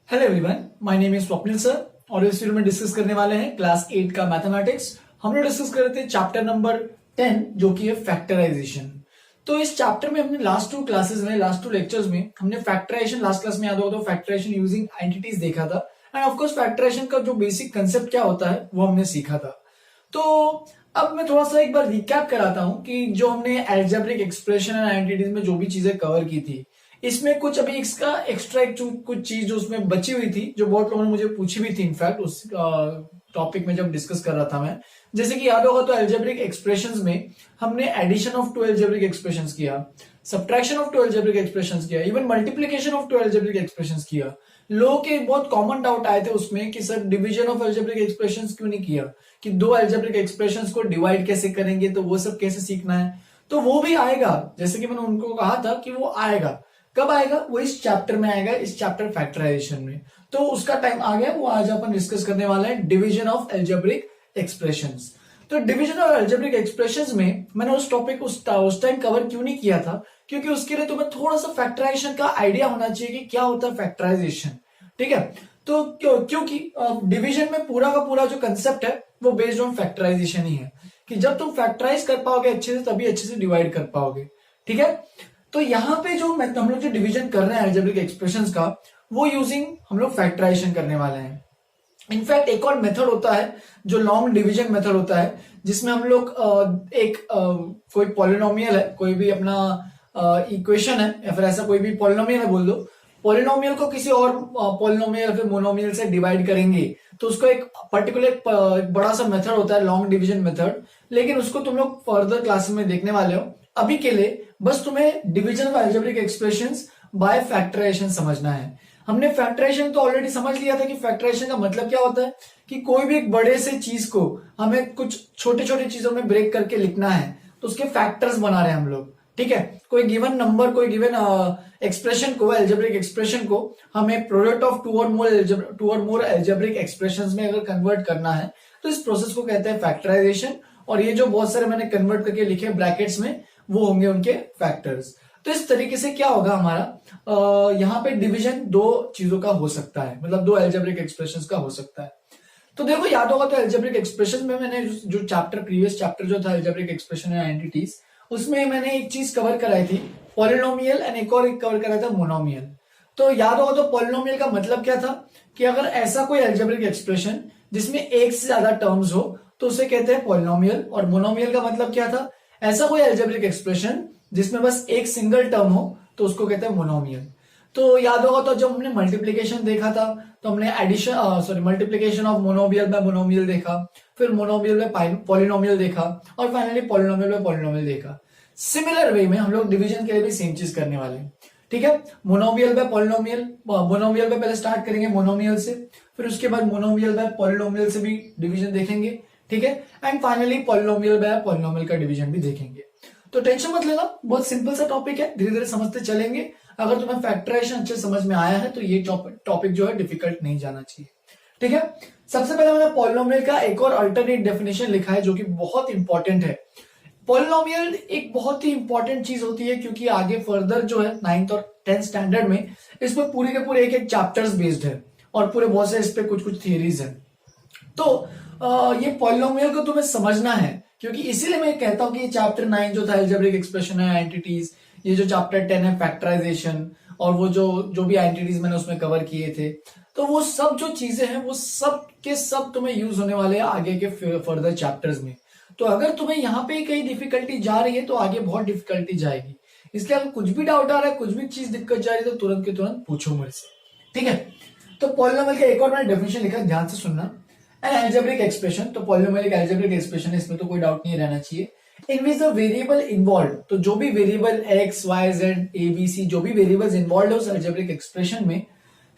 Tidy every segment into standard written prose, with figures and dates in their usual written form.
Hello everyone, my name is Swapnil sir और इस video में डिस्कस करने वाले हैं क्लास 8 का मैथमेटिक्स। हम लोग डिस्कस कर रहे थे चैप्टर नंबर 10 जो कि है फैक्टराइजेशन। तो इस चैप्टर में हमने लास्ट टू लेक्चर्स में हमने फैक्टराइजेशन, लास्ट क्लास में याद होगा तो फैक्टराइजेशन यूजिंग एंटिटीज देखा था एंड ऑफ कोर्स फैक्टराइजेशन का जो बेसिक कंसेप्ट क्या होता है वो हमने सीखा था। तो अब मैं थोड़ा सा एक बार रिकैप कराता हूं कि जो हमने अलजेब्रिक एक्सप्रेशन एंड एंटिटीज में जो भी चीजें कवर की थी, इसमें कुछ अभी इसका एक्स्ट्रा कुछ चीज जो उसमें बची हुई थी, जो बहुत लोगों ने मुझे पूछी भी थी इनफैक्ट उस टॉपिक में जब डिस्कस कर रहा था मैं। जैसे कि याद होगा तो अलजेब्रिक एक्सप्रेशंस में हमने addition of two algebraic expressions किया, subtraction of two algebraic expressions किया, even multiplication of two algebraic expressions किया। लोगों के बहुत कॉमन डाउट आए थे उसमें कि sir division of algebraic expressions क्यों नहीं किया, कि दो अलजेब्रिक एक्सप्रेशंस को डिवाइड कैसे करेंगे, तो वो सब कैसे सीखना है। तो वो भी आएगा, जैसे कि मैंने उनको कहा था कि वो आएगा। कब आएगा? वो इस चैप्टर में आएगा, इस चैप्टर फैक्टराइजेशन में। तो उसका टाइम आ गया, वो आज अपन डिस्कस करने वाले हैं डिवीजन ऑफ अलजेब्रिक एक्सप्रेशंस। तो डिवीजन ऑफ अलजेब्रिक एक्सप्रेशंस में मैंने उस टॉपिक उस टाइम कवर क्यों नहीं किया था, क्योंकि उसके लिए तुम्हें थोड़ा सा फैक्टराइजेशन का आइडिया होना चाहिए कि क्या होता है फैक्टराइजेशन। ठीक है, तो क्योंकि डिवीजन में पूरा का पूरा जो कंसेप्ट है वो बेस्ड ऑन फैक्टराइजेशन ही है, कि जब तुम फैक्टराइज कर पाओगे अच्छे से तभी अच्छे से डिवाइड कर पाओगे। ठीक है, तो यहाँ पे जो हम लोग जो डिवीजन कर रहे हैं अलजेब्रिक एक्सप्रेशंस का, वो यूजिंग हम लोग फैक्टराइजेशन करने वाले हैं। इनफैक्ट एक और मेथड होता है जो लॉन्ग डिवीजन मेथड होता है, जिसमें हम लोग कोई पॉलिनोमियल है, कोई भी अपना इक्वेशन है या फिर ऐसा कोई भी पॉलिनोमियल है बोल दो, पॉलिनोमियल को किसी और पॉलिनोमियल फिर मोनोमियल से डिवाइड करेंगे, तो उसको एक पर्टिकुलर बड़ा सा मेथड होता है लॉन्ग डिवीजन मेथड। लेकिन उसको तुम लोग फर्दर क्लास में देखने वाले हो। अभी के लिए बस तुम्हें division of algebraic expressions by factorization समझना है। हमने फैक्टराइजेशन तो ऑलरेडी समझ लिया था कि फैक्टराइजेशन का मतलब क्या होता है, कि कोई भी एक बड़े से चीज को हमें कुछ छोटे छोटे चीजों में ब्रेक करके लिखना है, तो उसके फैक्टर्स बना रहे हैं हम लोग। ठीक है, कोई गिवन नंबर, कोई गिवन एक्सप्रेशन को, अलजेब्रिक एक्सप्रेशन को हमें प्रोडक्ट ऑफ टू और मोर अलजेब्रिक एक्सप्रेशंस में अगर कन्वर्ट करना है, तो इस प्रोसेस को कहते हैं फैक्टराइजेशन। और ये जो बहुत सारे मैंने कन्वर्ट करके लिखे ब्रैकेट्स में, वो होंगे उनके फैक्टर्स। तो इस तरीके से क्या होगा हमारा, यहाँ पे डिवीजन दो चीजों का हो सकता है, मतलब दो अलजेब्रिक एक्सप्रेशंस का हो सकता है। तो देखो याद होगा तो अलजेब्रिक एक्सप्रेशन में मैंने जो प्रीवियस चैप्टर जो था अलजेब्रिक एक्सप्रेशन एंड एंटिटीज, उसमें मैंने एक चीज कवर कराई थी पॉलिनोमियल एंड एक और कवर कराया था मोनोमियल। तो याद होगा तो पॉलिनोमियल का मतलब क्या था, कि अगर ऐसा कोई अलजेब्रिक एक्सप्रेशन जिसमें एक से ज्यादा टर्म्स हो तो उसे कहते हैं पॉलिनोमियल। और मोनोमियल का मतलब क्या था, ऐसा कोई अलजेब्रिक एक्सप्रेशन जिसमें बस एक सिंगल टर्म हो तो उसको कहते हैं मोनोमियल। तो याद होगा तो जब हमने मल्टीप्लिकेशन देखा था तो हमने multiplication of monomial bye monomial देखा, फिर मोनोमियल बाय पॉलिनोमियल देखा, और फाइनली पॉलिनोमियल बाय पॉलिनोमियल देखा। सिमिलर वे में हम लोग डिवीजन के लिए भी सेम चीज करने वाले हैं। ठीक है, monomial by polynomial, monomial by पहले स्टार्ट करेंगे मोनोमियल से, फिर उसके बाद मोनोमियल बाय पॉलिनोमियल से भी डिवीजन देखेंगे। ठीक है, and finally polynomial bye polynomial का डिवीजन भी देखेंगे। तो टेंशन मत लेना, बहुत सिंपल सा टॉपिक है, धीरे धीरे समझते चलेंगे। अगर तुम्हें फैक्टराइजेशन अच्छे समझ में आया है तो ये टॉपिक जो है डिफिकल्ट नहीं जाना चाहिए। ठीक है, सबसे पहले मैंने पॉलिनोमियल का एक और अल्टरनेट डेफिनेशन लिखा है जो कि बहुत इंपॉर्टेंट है। पॉलिनोमियल एक बहुत ही इंपॉर्टेंट चीज होती है, क्योंकि आगे फर्दर जो है 9th और 10th स्टैंडर्ड में इस पर पूरे के पूरे एक एक चैप्टर्स बेस्ड है और पूरे बहुत से इस पे कुछ कुछ थियरीज है। तो ये पॉलिनोमियल को तुम्हें समझना है, क्योंकि इसीलिए मैं कहता हूं कि ये चैप्टर 9 जो था अलजेब्रिक एक्सप्रेशन है एंटिटीज, ये जो चैप्टर 10 है फैक्टराइजेशन, और वो जो भी एंटिटीज मैंने उसमें कवर किए थे, तो वो सब जो चीजें हैं वो सब के सब तुम्हें यूज होने वाले हैं आगे के फर्दर चैप्टर्स में। तो अगर तुम्हें यहाँ पे कहीं डिफिकल्टी जा रही है तो आगे बहुत डिफिकल्टी जाएगी। इसलिए अगर कुछ भी डाउट आ रहा है, कुछ भी चीज दिक्कत जा रही है, तो तुरंत के तुरंत पूछो मेरे से। ठीक है, तो पॉलिनोमियल का एक और मैंने डेफिनेशन लिखा, ध्यान से सुनना। अलजेब्रिक एक्सप्रेशन, तो पॉलिनोमियल का अलजेब्रिक एक्सप्रेशन है, इसमें तो कोई डाउट नहीं रहना चाहिए। इन विच द वेरिएबल इन्वॉल्व, तो जो भी variable x, y, z, a, b, c, जो भी वेरिएबल्स इन्वॉल्व है उस अलजेब्रिक एक्सप्रेशन में,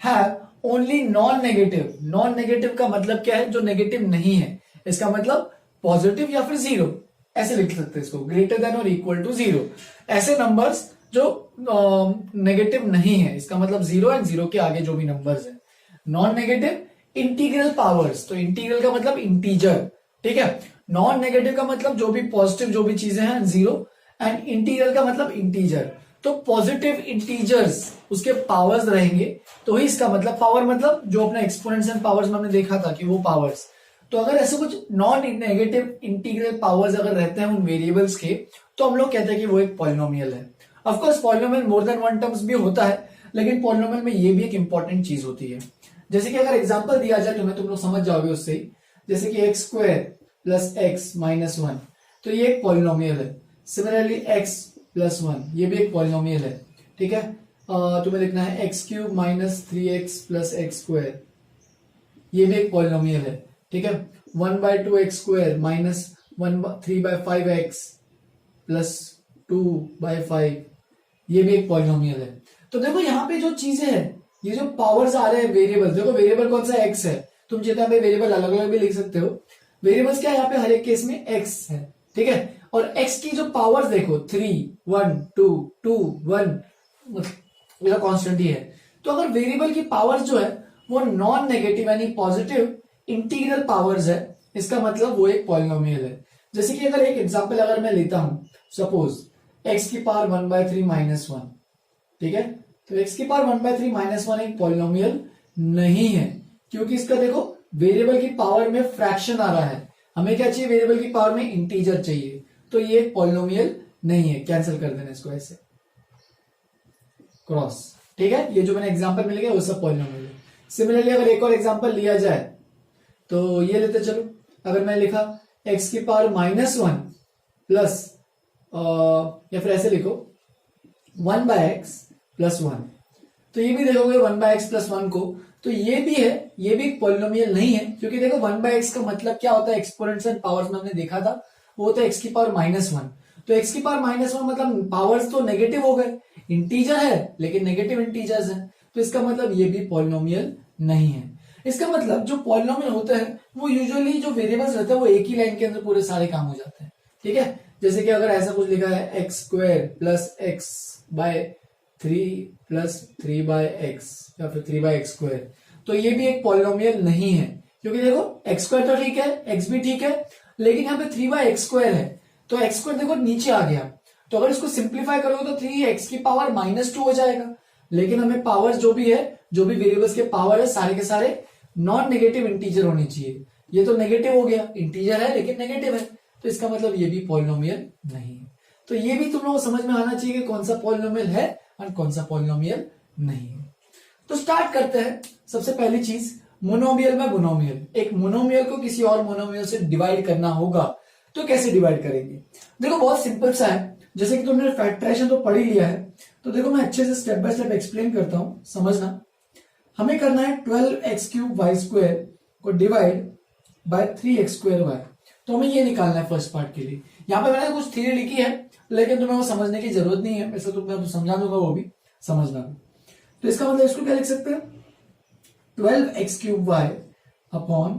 have only non negative. Non negative का मतलब क्या है, जो नेगेटिव नहीं है। इसका मतलब पॉजिटिव या फिर जीरो, ऐसे लिख सकते हैं इसको, ग्रेटर देन और इक्वल टू जीरो। ऐसे नंबर्स जो नेगेटिव नहीं है, इसका मतलब जीरो एंड जीरो के आगे जो भी नंबर्स है। नॉन नेगेटिव इंटीग्रल पावर्स, तो इंटीग्रल का मतलब इंटीजर। ठीक है, नॉन नेगेटिव का मतलब जो भी पॉजिटिव जो भी चीजें हैं जीरो, एंड इंटीग्रल का मतलब इंटीजर। तो पॉजिटिव इंटीजर्स उसके पावर्स रहेंगे, तो ही इसका मतलब पावर मतलब जो अपने एक्सपोनेंट्स एंड पावर्स में हमने देखा था कि वो पावर्स। तो अगर ऐसे कुछ नॉन नेगेटिव इंटीग्रल पावर्स अगर रहते हैं उन वेरिएबल्स के, तो हम लोग कहते हैं कि वो एक पॉलिनोमियल है। Of course polynomial more than one terms भी होता है, लेकिन पॉलिनोमियल में ये भी एक इंपॉर्टेंट चीज होती है। जैसे कि अगर एग्जांपल दिया जाए तुम्हें, तुम लोग समझ जाओगे उससे ही, जैसे कि x square plus x minus one, तो ये एक पॉलिनोमियल है। सिमिलरली एक्स प्लस वन, ये भी एक पॉलिनोमियल है। ठीक है, तुम्हें लिखना है x cube minus three x plus x square, ये भी एक पॉलिनोमियल है। ठीक है, 1/2 x square minus 3/5 x plus 2/5, ये भी एक पॉलिनोमियल है। तो देखो यहाँ पे जो चीजें हैं, ये जो पावर्स आ रहे हैं वेरिएबल, देखो वेरिएबल कौन सा एक्स है, तुम चाहते हैं वेरिएबल अलग अलग भी लिख सकते हो। वेरिएबल्स क्या है यहाँ पे, हर एक केस में एक्स है। ठीक है, और एक्स की जो पावर्स देखो 3 1 2 2 1, मतलब कॉन्स्टेंट ही है। तो अगर वेरिएबल की पावर्स जो है वो नॉन नेगेटिव यानी पॉजिटिव इंटीग्रल पावर्स है, इसका मतलब वो एक पॉलिनोमियल है। जैसे कि अगर एक एग्जांपल अगर मैं लेता हूं, सपोज एक्स की पावर 1/3 माइनस वन, ठीक है, तो एक्स की पावर 1/3 माइनस वन एक पॉलिनोमियल नहीं है, क्योंकि इसका देखो वेरिएबल की पावर में फ्रैक्शन आ रहा है। हमें क्या चाहिए, वेरिएबल की पावर में इंटीजर चाहिए, तो ये एक पॉलिनोमियल नहीं है। कैंसिल कर देना इसको ऐसे क्रॉस। ठीक है, ये जो मैंने एग्जांपल मिल गया वो सब पॉलिनोमियल है। सिमिलरली अगर एक और एग्जांपल लिया जाए तो ये लेते चलो, अगर मैं लिखा एक्स की पावर माइनस वन प्लस, या फिर ऐसे लिखो 1/x प्लस वन, तो ये भी देखोगे 1/x प्लस वन को, तो ये भी है, ये भी एक पॉलिनोमियल नहीं है, क्योंकि देखो 1/x का मतलब क्या होता है, एक्सपोनेंट्स एंड पावर्स में हमने देखा था, वो होता है x की पावर माइनस वन। तो x की पावर माइनस वन मतलब पावर्स तो नेगेटिव हो गए, इंटीजर है लेकिन नेगेटिव इंटीजर्स है, तो इसका मतलब ये भी पॉलिनोमियल नहीं है। इसका मतलब जो पॉलिनोमियल होता है वो यूजुअली जो वेरिएबल्स रहते हैं वो एक ही लाइन के अंदर पूरे सारे काम हो जाते हैं। ठीक है, जैसे कि अगर ऐसा कुछ लिखा है x square plus x by 3 plus 3/x या फिर 3/x स्क्वायर, तो ये भी एक पॉलिनोमियल नहीं है, क्योंकि देखो एक्स स्क्वायर तो ठीक है, एक्स भी ठीक है, लेकिन यहाँ पे 3/x स्क्वायर है, तो एक्स स्क्वायर देखो नीचे आ गया, तो अगर इसको सिंप्लीफाई करोगे तो 3x की पावर -2 हो जाएगा। लेकिन हमें पावर्स जो भी है, जो भी वेरिएबल्स के पावर है, सारे के सारे नॉन नेगेटिव इंटीजर होने चाहिए। ये तो नेगेटिव हो गया, इंटीजर है लेकिन नेगेटिव है, तो इसका मतलब ये भी पॉलिनोमियल नहीं है। तो ये भी तुम लोगों को समझ में आना चाहिए कि कौन सा पॉलिनोमियल है और कौन सा पॉलिनोमियल नहीं है। तो स्टार्ट करते हैं। सबसे पहली चीज, मोनोमियल में मोनोमियल, एक मोनोमियल को किसी और मोनोमियल से डिवाइड करना होगा, तो कैसे डिवाइड करेंगे? देखो बहुत सिंपल सा है, जैसे कि तुमने फैक्टराइजेशन तो पढ़ ही लिया है, तो देखो मैं अच्छे से स्टेप बाय स्टेप एक्सप्लेन करता हूं, समझना। हमें करना है 12x³ y स्क्वायर को divide by 3x square y, तो हमें ये निकालना है फर्स्ट पार्ट के लिए। यहाँ पे मैंने कुछ थ्योरी लिखी है, लेकिन तुम्हें वो समझने की जरूरत नहीं है, वैसे तो मैं समझा दूंगा, वो भी समझना। तो इसका मतलब इसको क्या लिख सकते हैं, 12x³ y upon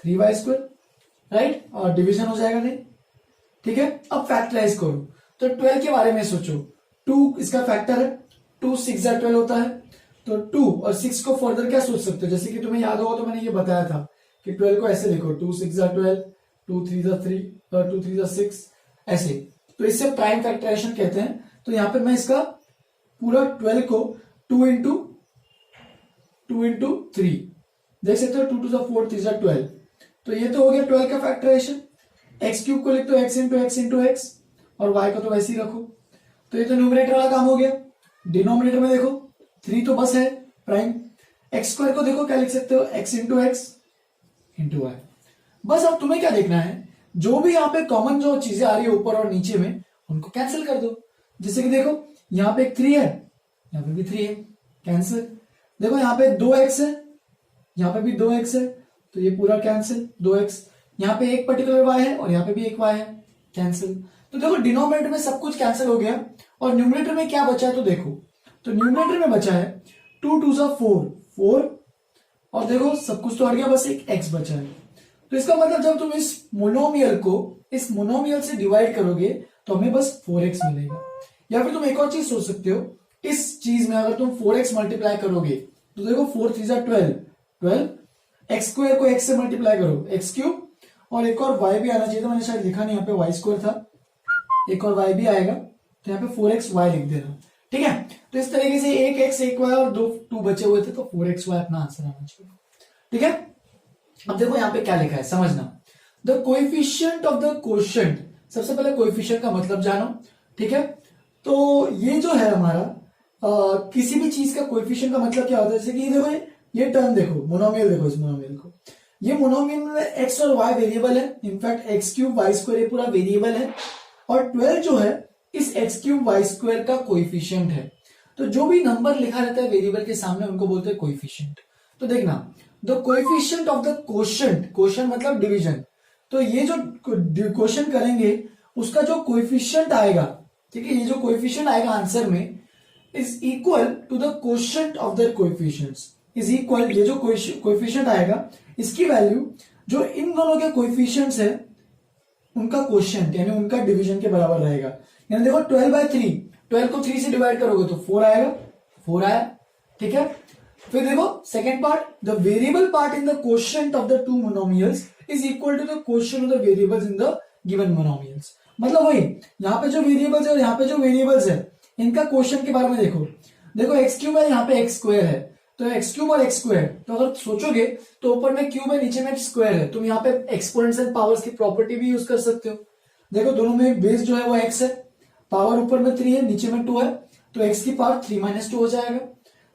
3y square, right, और डिवीजन हो जाएगा नहीं। ठीक है, अब फैक्टराइज करो, तो 12 के बारे में सोचो, 2 इसका फैक्टर है, 2 6 12 होता है, तो 2 और 6 को फर्दर क्या सोच सकते हो, जैसे कि तुम्हें याद होगा तो मैंने ये बताया था कि 12 को ऐसे लिखो, 2 6 12, 2 3 3 और 2 3 6, ऐसे। तो इससे प्राइम फैक्टराइजेशन कहते हैं। तो यहां पे मैं इसका पूरा 12 को 2 इंटू 3 देख सकते हो, 2 2 4 3 12, तो ये तो हो गया 12 का फैक्टराइजेशन। x³ को लिख दो x into x into x, और y को तो वैसे ही रखो, तो ये तो न्यूमरेटर वाला काम हो गया। डिनोमिनेटर में देखो 3 तो बस है प्राइम, x स्क्वायर को देखो क्या लिख सकते हो, x into x into y। बस अब तुम्हें क्या देखना है, जो भी यहाँ पे कॉमन जो चीजें आ रही है ऊपर और नीचे में, उनको कैंसिल कर दो। जैसे कि देखो यहाँ पे एक 3 है, यहाँ पे भी 3 है, कैंसिल। देखो यहाँ पे 2x है, यहाँ पे भी 2x है, तो ये पूरा कैंसिल, 2x। यहाँ पे एक पर्टिकुलर y है और यहाँ पे भी एक y है, कैंसिल। तो देखो डिनोमिनेटर में सब कुछ कैंसिल हो गया, और न्यूमरेटर में क्या बचा है तो देखो, तो न्यूमरेटर में बचा है 2 2 4, और देखो सब कुछ तो हट गया, बस एक x बचा है। तो इसका मतलब जब तुम इस मोनोमियल को इस मोनोमियल से डिवाइड करोगे तो हमें बस 4x मिलेगा। या फिर तुम एक और चीज सोच सकते हो, इस चीज में अगर तुम 4x मल्टीप्लाई करोगे तो देखो 4 3 12, x स्क्वायर को x से मल्टीप्लाई करो, x³, और एक और y भी आना चाहिए था, मैंने शायद लिखा नहीं, यहाँ पे y स्क्वायर था, एक और y भी आएगा, तो यहाँ पे 4xy लिख देना, ठीक है। तो इस तरीके से एक x एक y और दो 2 बचे हुए थे, तो 4xy अपना आंसर आना चाहिए, ठीक है। अब देखो यहाँ पे क्या लिखा है, समझना। The coefficient of the quotient, सबसे पहले कोएफिशिएंट का मतलब जानो, ठीक है। तो ये जो है हमारा किसी भी चीज का कोएफिशिएंट का मतलब क्या होता है, जैसे कि देखो ये टर्म देखो, मोनोमियल देखो, इस मोनोमियल को, ये मोनोमियल में x और y वेरिएबल है, in fact x cube y square ये पूरा वेरिएबल है, और 12 जो है इस x क्यूब वाई स्क्वायर का कोएफिशिएंट है। तो जो भी नंबर लिखा रहता है वेरिएबल के सामने उनको बोलते हैं कोएफिशिएंट। तो देखना, the coefficient of the quotient, quotient मतलब डिवीजन, तो ये जो क्वोशिएंट करेंगे उसका जो कोएफिशिएंट आएगा, ठीक है, ये जो कोएफिशिएंट आएगा आंसर में is equal to the quotient of the coefficients, is equal, ये जो कोएफिशिएंट आएगा इसकी वैल्यू जो इन दोनों के कोएफिशिएंट्स है उनका क्वोशिएंट यानी उनका डिवीजन के बराबर रहेगा। यानी देखो 12/3, 12 को 3 से डिवाइड करोगे तो 4 आएगा, 4 आया, ठीक है। फिर देखो second part, the variable part in the quotient of the two monomials is equal to the quotient of the variables in the given monomials. मतलब वही, यहाँ पे जो वेरिएबल्स है और यहाँ पे जो वेरिएबल्स है इनका क्वोशिएंट के बारे में देखो, देखो एक्स क्यूब है, यहाँ पे एक्स स्क्वायर है, तो एक्स क्यूब और एक्स स्क्वायर, तो अगर सोचोगे तो ऊपर में क्यूब है नीचे में स्क्वायर है, तुम यहाँ पे एक्सपोनेंट्स एंड पावर्स की प्रॉपर्टी भी यूज कर सकते हो। देखो दोनों में बेस जो है वो एक्स है, पावर ऊपर में 3 है नीचे में 2 है, तो एक्स की पावर 3 - 2 हो जाएगा।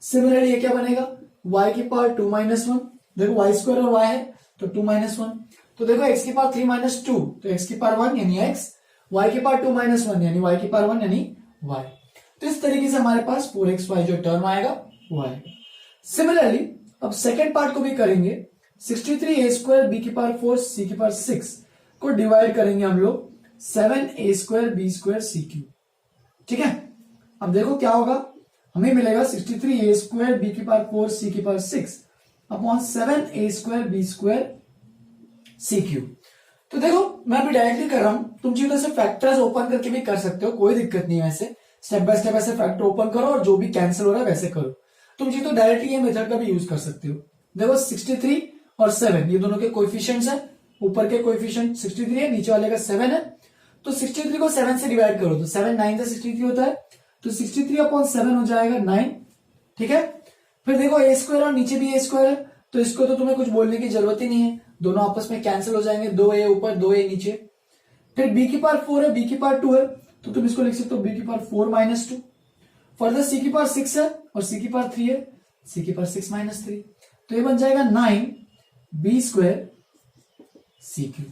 सिमिलरली ये क्या बनेगा, y की पावर 2 - 1, देखो वाई स्क्वायर और y है तो 2 - 1, तो देखो x की पावर 3 - 2 तो x की पावर 1 यानी x, y की पावर 2 - 1 यानी y की पावर 1 यानी y। तो इस तरीके से हमारे पास 4xy जो टर्म आएगा वो आएगा। सिमिलरली अब सेकेंड पार्ट को भी करेंगे, 63a² b की पावर 4 c की पावर 6 को डिवाइड करेंगे हम लोग 7a² b² c³, ठीक है। अब देखो क्या होगा, हमें मिलेगा 63a² b की पावर 4 c की power 6 upon 7a² b² c³। तो देखो मैं अभी डायरेक्टली कर रहा हूं, तुम चीजों से फैक्टर्स ओपन करके भी कर सकते हो, कोई दिक्कत नहीं है। वैसे स्टेप बाय स्टेप ऐसे फैक्टर ओपन करो और जो भी कैंसिल हो रहा है वैसे करो। तुम चीज तो डायरेक्टली ये मेथड का भी यूज कर सकते हो। देखो 63 और 7 ये दोनों के कोएफिशिएंट्स हैं, ऊपर के कोएफिशिएंट 63 है, नीचे वाले का 7 है, तो 63 को 7 से डिवाइड करो तो 7 9 से 63 होता है, तो 63/7 हो जाएगा 9, ठीक है। फिर देखो a² और नीचे भी a² है, तो इसको तो तुम्हें कुछ बोलने की जरूरत ही नहीं है, दोनों आपस में कैंसिल हो जाएंगे, 2a ऊपर 2a नीचे। फिर b की पावर 4 है, b की पावर 2 है, तो तुम इसको लिख सकते हो b की पावर 4 - 2। फर्दर c की पावर 6 है और c की पावर 3 है, c की पावर 6 - 3, तो ये बन जाएगा 9b² c³।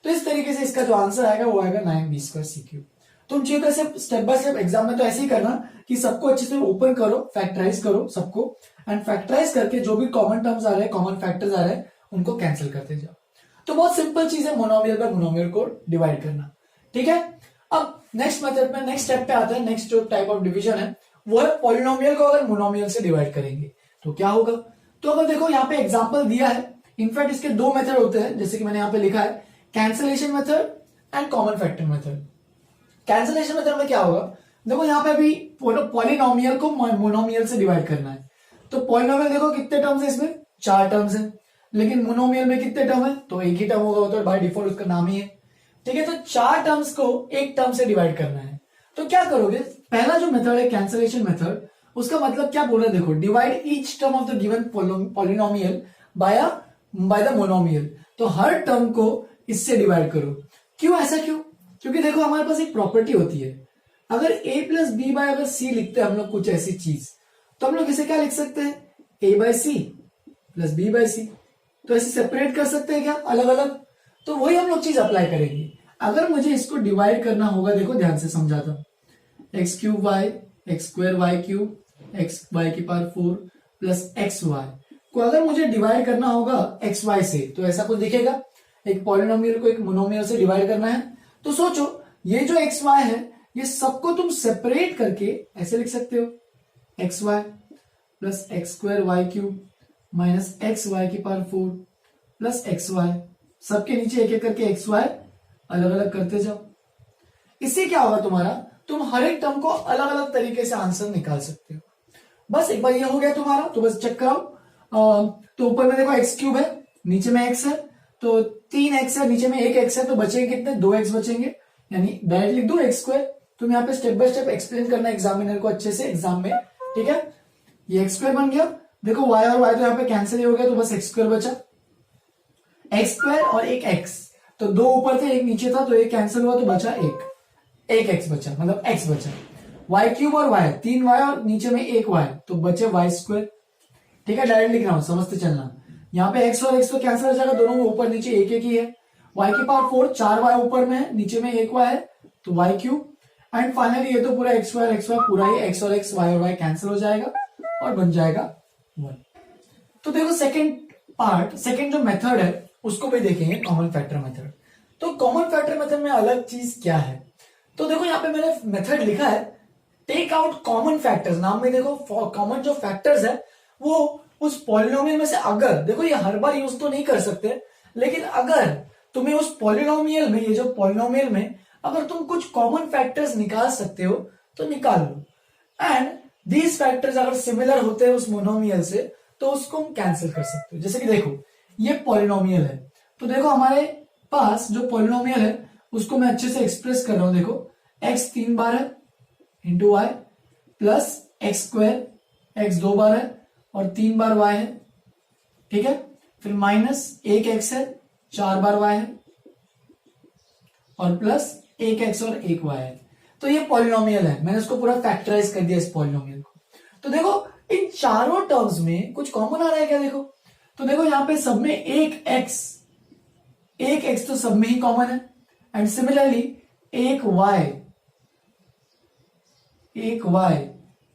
तो इस तरीके से इसका जो आंसर आएगा वो आएगा 9b² c³। तुम चीजों का स्टेप बाय स्टेप एग्जाम में तो ऐसे ही करना कि सबको अच्छे से ओपन करो, फैक्टराइज करो सबको, एंड फैक्टराइज करके जो भी कॉमन टर्म्स आ रहे हैं, कॉमन फैक्टर्स आ रहे हैं, उनको कैंसिल करते जाओ। तो बहुत सिंपल चीज है मोनोमियल का मोनोमियल को डिवाइड करना, ठीक है। अब नेक्स्ट मेथड में नेक्स्ट स्टेप पे आता है, नेक्स्ट जो टाइप ऑफ डिवीजन है वो है पॉलिनोमियल को अगर मोनोमियल से डिवाइड करेंगे तो क्या होगा। तो अगर देखो यहाँ पे एग्जांपल दिया है, इनफैक्ट इसके 2 मेथड होते हैं, जैसे कि मैंने यहाँ पे लिखा है cancellation method and common factor method. Cancellation method में क्या होगा, देखो यहाँ पे अभी पॉलिनोमियल को मोनोमियल से डिवाइड करना है, तो पॉलिनोमियल देखो कितने टर्म्स है, इसमें 4 टर्म्स है, लेकिन मोनोमियल में कितने टर्म है, तो एक ही टर्म होगा, तो बाय डिफॉल्ट उसका नाम ही है, ठीक है। तो 4 टर्म्स को एक टर्म से डिवाइड करना है, तो क्या करोगे, पहला जो मेथड है कैंसिलेशन मेथड, उसका मतलब क्या बोल रहे हैं देखो, divide each term of the given polynomial bye the monomial, तो हर टर्म को इससे डिवाइड करो। क्यों, ऐसा क्यों, क्योंकि देखो हमारे पास एक प्रॉपर्टी होती है, अगर a + b बाय अगर c लिखते हैं हम लोग कुछ ऐसी चीज, तो हम लोग इसे क्या लिख सकते हैं, a/c + b/c, तो ऐसे सेपरेट कर सकते हैं क्या, अलग अलग, तो वही हम लोग चीज अप्लाई करेंगे। अगर मुझे इसको डिवाइड करना होगा, देखो ध्यान से समझाता हूं, x³ y x² y³ xy की पावर 4 प्लस xy को अगर मुझे डिवाइड करना होगा xy से, तो ऐसा कुछ दिखेगा, एक पॉलिनोमियल को एक मोनोमियल से डिवाइड करना है, तो सोचो ये जो xy है ये सबको तुम सेपरेट करके ऐसे लिख सकते हो, xy plus x² y³ minus xy की पावर 4 प्लस xy, सबके नीचे एक एक करके xy अलग अलग करते जाओ। इससे क्या होगा तुम्हारा, तुम हर एक टर्म को अलग अलग तरीके से आंसर निकाल सकते हो। बस एक बार ये हो गया तुम्हारा, तो बस चेक कराओ। तो ऊपर में देखो x³ है, नीचे में x है, तो 3x है, नीचे में 1x है, तो बचेंगे कितने, 2x बचेंगे, यानी डायरेक्ट लिख दो x² तुम यहाँ पे स्टेप बाय स्टेप एक्सप्लेन करना एग्जामिनर को अच्छे से एग्जाम में, ठीक है। ये एक्स स्क्वायर बन गया, देखो वाई और वाई तो यहाँ पे कैंसिल ही हो गया, तो बस एक्स स्क्वायर बचा, एक्स स्क्वायर और एक एक्स, तो दो ऊपर थे एक नीचे था, तो एक कैंसिल हुआ तो बचा एक एक्स बचा, मतलब एक्स बचा। वाई क्यूब और वाई, 3y और नीचे में एक y, तो बचे वाई स्क्वायर, ठीक है। डायरेक्ट लिख रहा हूं, समझते चलना। यहाँ पे x और x तो कैंसिल हो जाएगा, दोनों में ऊपर नीचे एक एक ही है। y की पावर 4, 4y ऊपर में है, नीचे में एक y है, तो y क्यूब। एंड फाइनली ये तो पूरा x y पूरा ही x और x, y और y कैंसिल हो जाएगा और बन जाएगा 1। तो देखो सेकेंड जो मेथड है उसको भी देखेंगे, कॉमन फैक्टर मेथड। तो कॉमन फैक्टर मेथड में अलग चीज क्या है, तो देखो यहाँ पे मैंने मेथड लिखा है टेक आउट कॉमन फैक्टर्स। नाम में देखो कॉमन जो फैक्टर्स है वो उस पॉलिनोमियल में से, अगर देखो ये हर बार यूज तो नहीं कर सकते, लेकिन अगर तुम्हें उस पॉलिनोमियल में, ये जो पॉलिनोमियल में अगर तुम कुछ कॉमन फैक्टर्स निकाल सकते हो तो निकाल लो। एंड दीज फैक्टर्स अगर सिमिलर होते हैं उस मोनोमियल से तो उसको हम कैंसिल कर सकते हो। जैसे कि देखो ये पॉलिनोमियल है, तो देखो हमारे पास जो पॉलिनोमियल है उसको मैं अच्छे से एक्सप्रेस कर रहा हूं। देखो x 3 बार है into y plus x square, x 2 बार है और 3 बार y है, ठीक है। फिर माइनस एक x है, 4 बार y है और प्लस एक x और एक y है। तो ये पॉलिनोमियल है, मैंने इसको पूरा फैक्टराइज कर दिया इस पॉलिनोमियल को। तो देखो इन चारों टर्म्स में कुछ कॉमन आ रहा है क्या, देखो तो देखो यहां पे सब में एक x तो सब में ही कॉमन है, एंड सिमिलरली एक y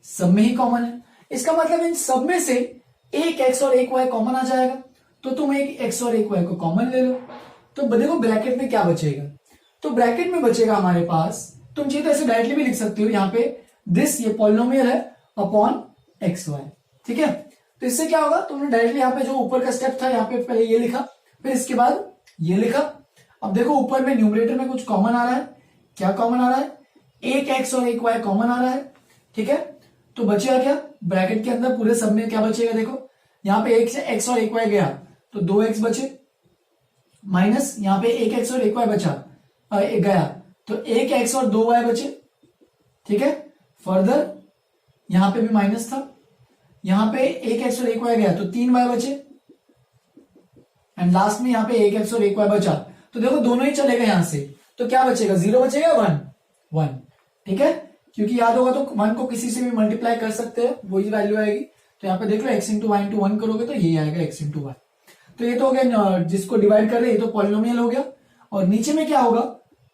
सब में ही कॉमन है। इसका मतलब इन सब में से एक x और एक y कॉमन आ जाएगा, तो तुम एक x और एक y को कॉमन ले लो। तो देखो ब्रैकेट में क्या बचेगा, तो ब्रैकेट में बचेगा हमारे पास, तुम चाहिए तो ऐसे डायरेक्टली भी लिख सकते हो यहाँ पे दिस, ये पॉलिनोमियल है अपॉन एक्स वाई, ठीक है। तो इससे क्या होगा, तुमने डायरेक्टली यहाँ पे जो ऊपर का स्टेप था यहाँ पे पहले ये लिखा, फिर इसके बाद ये लिखा। अब देखो ऊपर में न्यूमरेटर में कुछ कॉमन आ रहा है, क्या कॉमन आ रहा है, एक एक्स और एक वाई कॉमन आ रहा है, ठीक है। तो बचेगा क्या, ब्रैकेट के अंदर पूरे सब में क्या बचेगा, देखो यहाँ पे एक से एक्स और एक वाई गया तो 2x बचे, माइनस यहाँ पे एक एक्स और एक वाई बचा गया तो एक एक्स और 2y बचे, ठीक है। फर्दर यहां पे भी माइनस था, यहां पे एक एक्स और एक वाई गया तो 3y बचे, एंड लास्ट में यहां पे एक एक्स और एक वाई बचा, तो देखो दोनों ही चलेगा यहां से, तो क्या बचेगा, 0 बचेगा, 1, ठीक है। क्योंकि याद होगा तो 1 को किसी से भी मल्टीप्लाई कर सकते हैं, वही वैल्यू आएगी। तो यहाँ पे देख लो x इंटू वाई इंटू 1 करोगे तो ये आएगा x इंटू वाई। तो ये तो हो गया जिसको डिवाइड कर रहे हैं, ये तो पॉलिनोमियल हो गया। और नीचे में क्या होगा,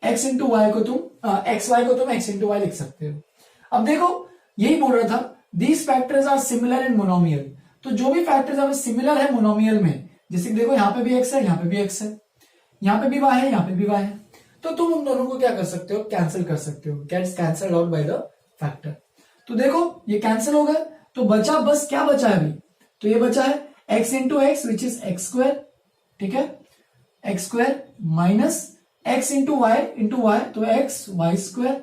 x इंटू वाई को तुम एक्स वाई को तुम x इंटू वाई लिख सकते हो। अब देखो यही बोल रहा था these factors are similar in monomial, तो जो भी फैक्टर्स अगर सिमिलर है मोनोमियल में, जैसे देखो यहाँ पे भी x है, यहाँ पे भी x है, यहाँ पे भी y है, यहाँ पे भी y है, तो तुम उन दोनों को क्या कर सकते हो, कैंसिल कर सकते हो, gets cancelled out by the factor. तो देखो ये कैंसिल हो गया, तो बचा बस क्या बचा है अभी, तो ये बचा है x into x which is x square, ठीक है, x square minus x into y तो x वाई स्क्वायर,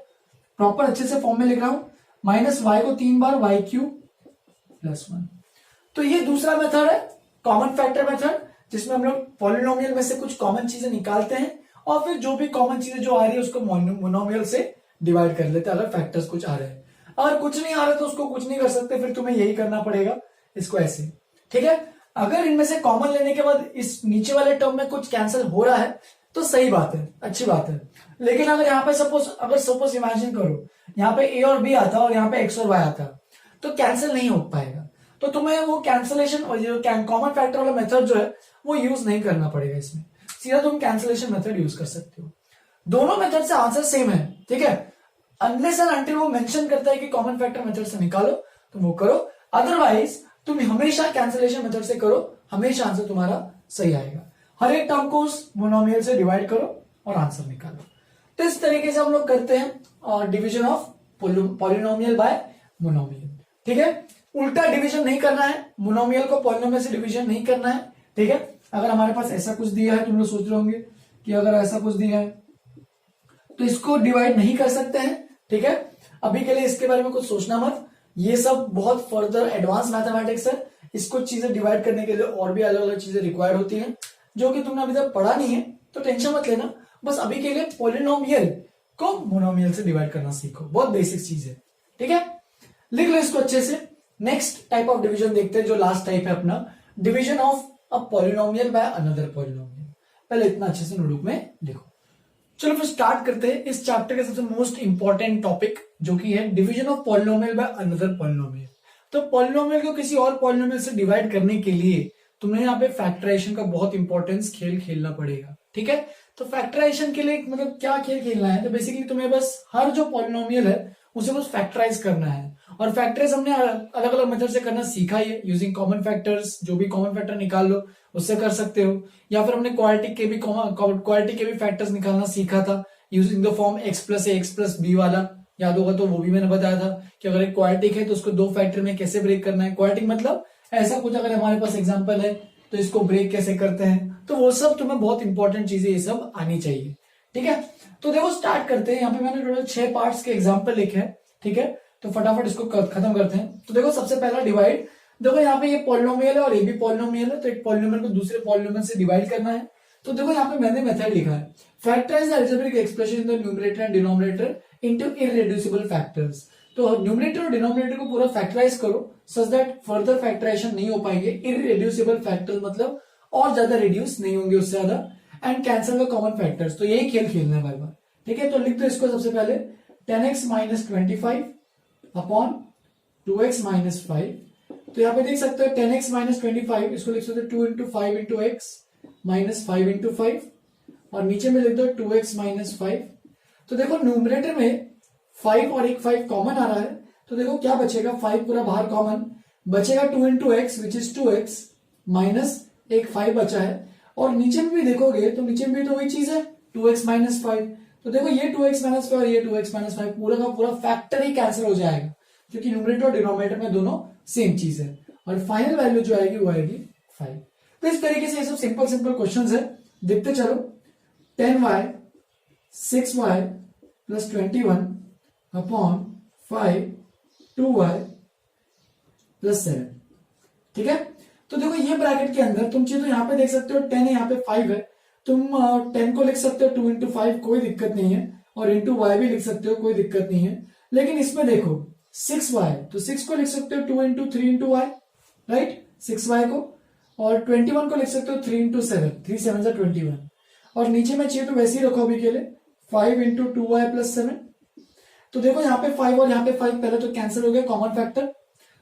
प्रॉपर अच्छे से फॉर्म में लिख रहा हूं, माइनस y को 3 बार y क्यूब प्लस 1। तो ये दूसरा मेथड है कॉमन फैक्टर मेथड, जिसमें हम लोग पॉलिनोमियल में से कुछ कॉमन चीजें निकालते हैं और फिर जो भी कॉमन चीजें जो आ रही है उसको मोनोमियल से डिवाइड कर लेते हैं, अगर फैक्टर्स कुछ आ रहे हैं। अगर कुछ नहीं आ रहा तो उसको कुछ नहीं कर सकते, फिर तुम्हें यही करना पड़ेगा, इसको ऐसे, ठीक है। अगर इनमें से कॉमन लेने के बाद इस नीचे वाले टर्म में कुछ कैंसिल हो रहा है तो सही बात है, अच्छी बात है। लेकिन अगर यहाँ पे सपोज इमेजिन करो यहाँ पे a और b आता और यहाँ पे x और y आता तो कैंसिल नहीं हो पाएगा, तो तुम्हें वो कैंसिलेशन और जो कॉमन फैक्टर वाला मेथड जो है वो यूज नहीं करना पड़ेगा, इसमें सीधा तुम कैंसिलेशन मेथड यूज कर सकते हो। दोनों मेथड से आंसर सेम है, ठीक है, अनलेस एंड अनटिल वो मेंशन करता है कि कॉमन फैक्टर मेथड से निकालो तो वो करो, अदरवाइज तुम हमेशा कैंसिलेशन मेथड से करो, हमेशा आंसर तुम्हारा सही आएगा। हर एक टर्म को उस मोनोमियल से डिवाइड करो और आंसर निकालो। तो इस तरीके से हम लोग करते हैं division of polynomial by monomial, ठीक है। उल्टा डिवीजन नहीं करना है, मोनोमियल को पॉलिनोमियल से डिवीजन नहीं करना है, ठीक है। अगर हमारे पास ऐसा कुछ दिया है, तुम लोग सोच रहे होंगे कि अगर ऐसा कुछ दिया है तो इसको डिवाइड नहीं कर सकते हैं, ठीक है। अभी के लिए इसके बारे में कुछ सोचना मत, ये सब बहुत फर्दर एडवांस मैथमेटिक्स है, इसको चीजें डिवाइड करने के लिए और भी अलग अलग चीजें रिक्वायर्ड होती हैं जो कि तुमने अभी तक पढ़ा नहीं है, तो टेंशन मत लेना। बस अभी के लिए पॉलिनोमियल को मोनोमियल से डिवाइड करना सीखो, बहुत बेसिक चीज है। ठीक है, लिख लो इसको अच्छे से। नेक्स्ट टाइप ऑफ डिवीजन देखते हैं, जो लास्ट टाइप है अपना, division of a polynomial by another polynomial. पहले इतना अच्छे से नोटबुक में लिखो। चलो फिर स्टार्ट करते हैं इस चैप्टर का सबसे मोस्ट इंपॉर्टेंट टॉपिक, जो कि है division of polynomial by another polynomial. तो पॉलिनोमियल को किसी और पॉलिनोमियल से डिवाइड करने के लिए तुम्हें यहाँ पे फैक्टराइजेशन का बहुत इंपॉर्टेंस खेल खेलना पड़ेगा। ठीक है, तो फैक्टराइजेशन के लिए मतलब क्या खेल खेलना है, तो बेसिकली तुम्हें बस हर जो पॉलिनोमियल है उसे बस फैक्टराइज करना है। और फैक्टराइज हमने अलग अलग मेथड से करना सीखा ही है, यूजिंग कॉमन फैक्टर्स, जो भी कॉमन फैक्टर निकाल लो उससे कर सकते हो, या फिर हमने क्वाड्रेटिक के भी फैक्टर्स निकालना सीखा था using the form x plus a x plus b वाला, याद होगा तो वो भी मैंने बताया था कि अगर एक क्वाड्रेटिक है तो उसको दो फैक्टर में कैसे ब्रेक करना है। क्वाड्रेटिक मतलब ऐसा कुछ, अगर हमारे पास एग्जांपल है तो इसको ब्रेक कैसे करते हैं, तो वो सब तुम्हें बहुत इंपॉर्टेंट चीजें ये सब आनी चाहिए। ठीक है, तो देखो स्टार्ट करते हैं। यहाँ पे मैंने टोटल 6 पार्ट्स के एग्जांपल लिखे हैं। ठीक है, तो फटाफट इसको खत्म करते हैं। तो देखो सबसे पहला डिवाइड, देखो यहाँ पे ये पॉलिनोमियल है और ये भी पॉलिनोमियल है, तो एक पॉलिनोमियल को दूसरे पॉलिनोमियल से डिवाइड करना है। तो देखो यहाँ पे मैंने मेथड लिखा है, factorise the algebraic expression in the numerator and denominator into irreducible factors. तो न्यूमरेटर और डिनोमिनेटर को पूरा फैक्टराइज करो सच दैट फर्दर फैक्टराइजेशन नहीं हो पाएंगे। इररेड्यूसिबल फैक्टर्स मतलब और ज्यादा रिड्यूस नहीं होंगे उससे ज्यादा, and cancel the common factors. तो यही खेल खेलना है बार बार। ठीक है, तो लिख दो इसको सबसे पहले 10x minus 25 upon 2x minus 5। तो यहाँ पे देख सकते हो 10x माइनस 25, इसको लिख सकते हो 2 into 5 into x minus 5 into 5, और नीचे में लिख दो 2x माइनस 5। तो देखो न्यूमरेटर में 5 और एक 5 कॉमन आ रहा है, तो देखो क्या बचेगा, 5 पूरा बाहर कॉमन बचेगा, 2 into x which is 2x minus एक 5 बचा है, और नीचे में भी देखोगे तो नीचे में भी तो वही चीज है 2x माइनस 5। तो देखो ये 2x माइनस 5 और ये 2x माइनस 5 पूरा का पूरा फैक्टर ही कैंसिल हो जाएगा, क्योंकि न्यूमरेटर और डिनोमिनेटर में दोनों सेम चीज है, और फाइनल वैल्यू जो आएगी वो आएगी 5। तो इस तरीके से ये सब सिंपल सिंपल क्वेश्चंस है, देखते चलो। 10y 6y plus 21 upon 5 2y plus 7। ठीक है, तो देखो ये ब्रैकेट के अंदर तुम चाहिए तो यहाँ पे देख सकते हो 10 है, यहाँ पे 5 है, तुम 10 को लिख सकते हो 2 इंटू 5, कोई दिक्कत नहीं है, और इंटू वाई भी लिख सकते हो, कोई दिक्कत नहीं है। लेकिन इसमें देखो 6y, तो 6 को लिख सकते हो 2 into 3 into Y, right, 6y को, और 21 को लिख सकते हो 3 इंटू 7, 3 7 जा 21, और नीचे में चाहिए तो वैसे ही रखो अभी के लिए 5 इंटू 2y प्लस 7। तो देखो यहाँ पे 5 और यहाँ पे 5 पहले तो कैंसिल हो गया कॉमन फैक्टर।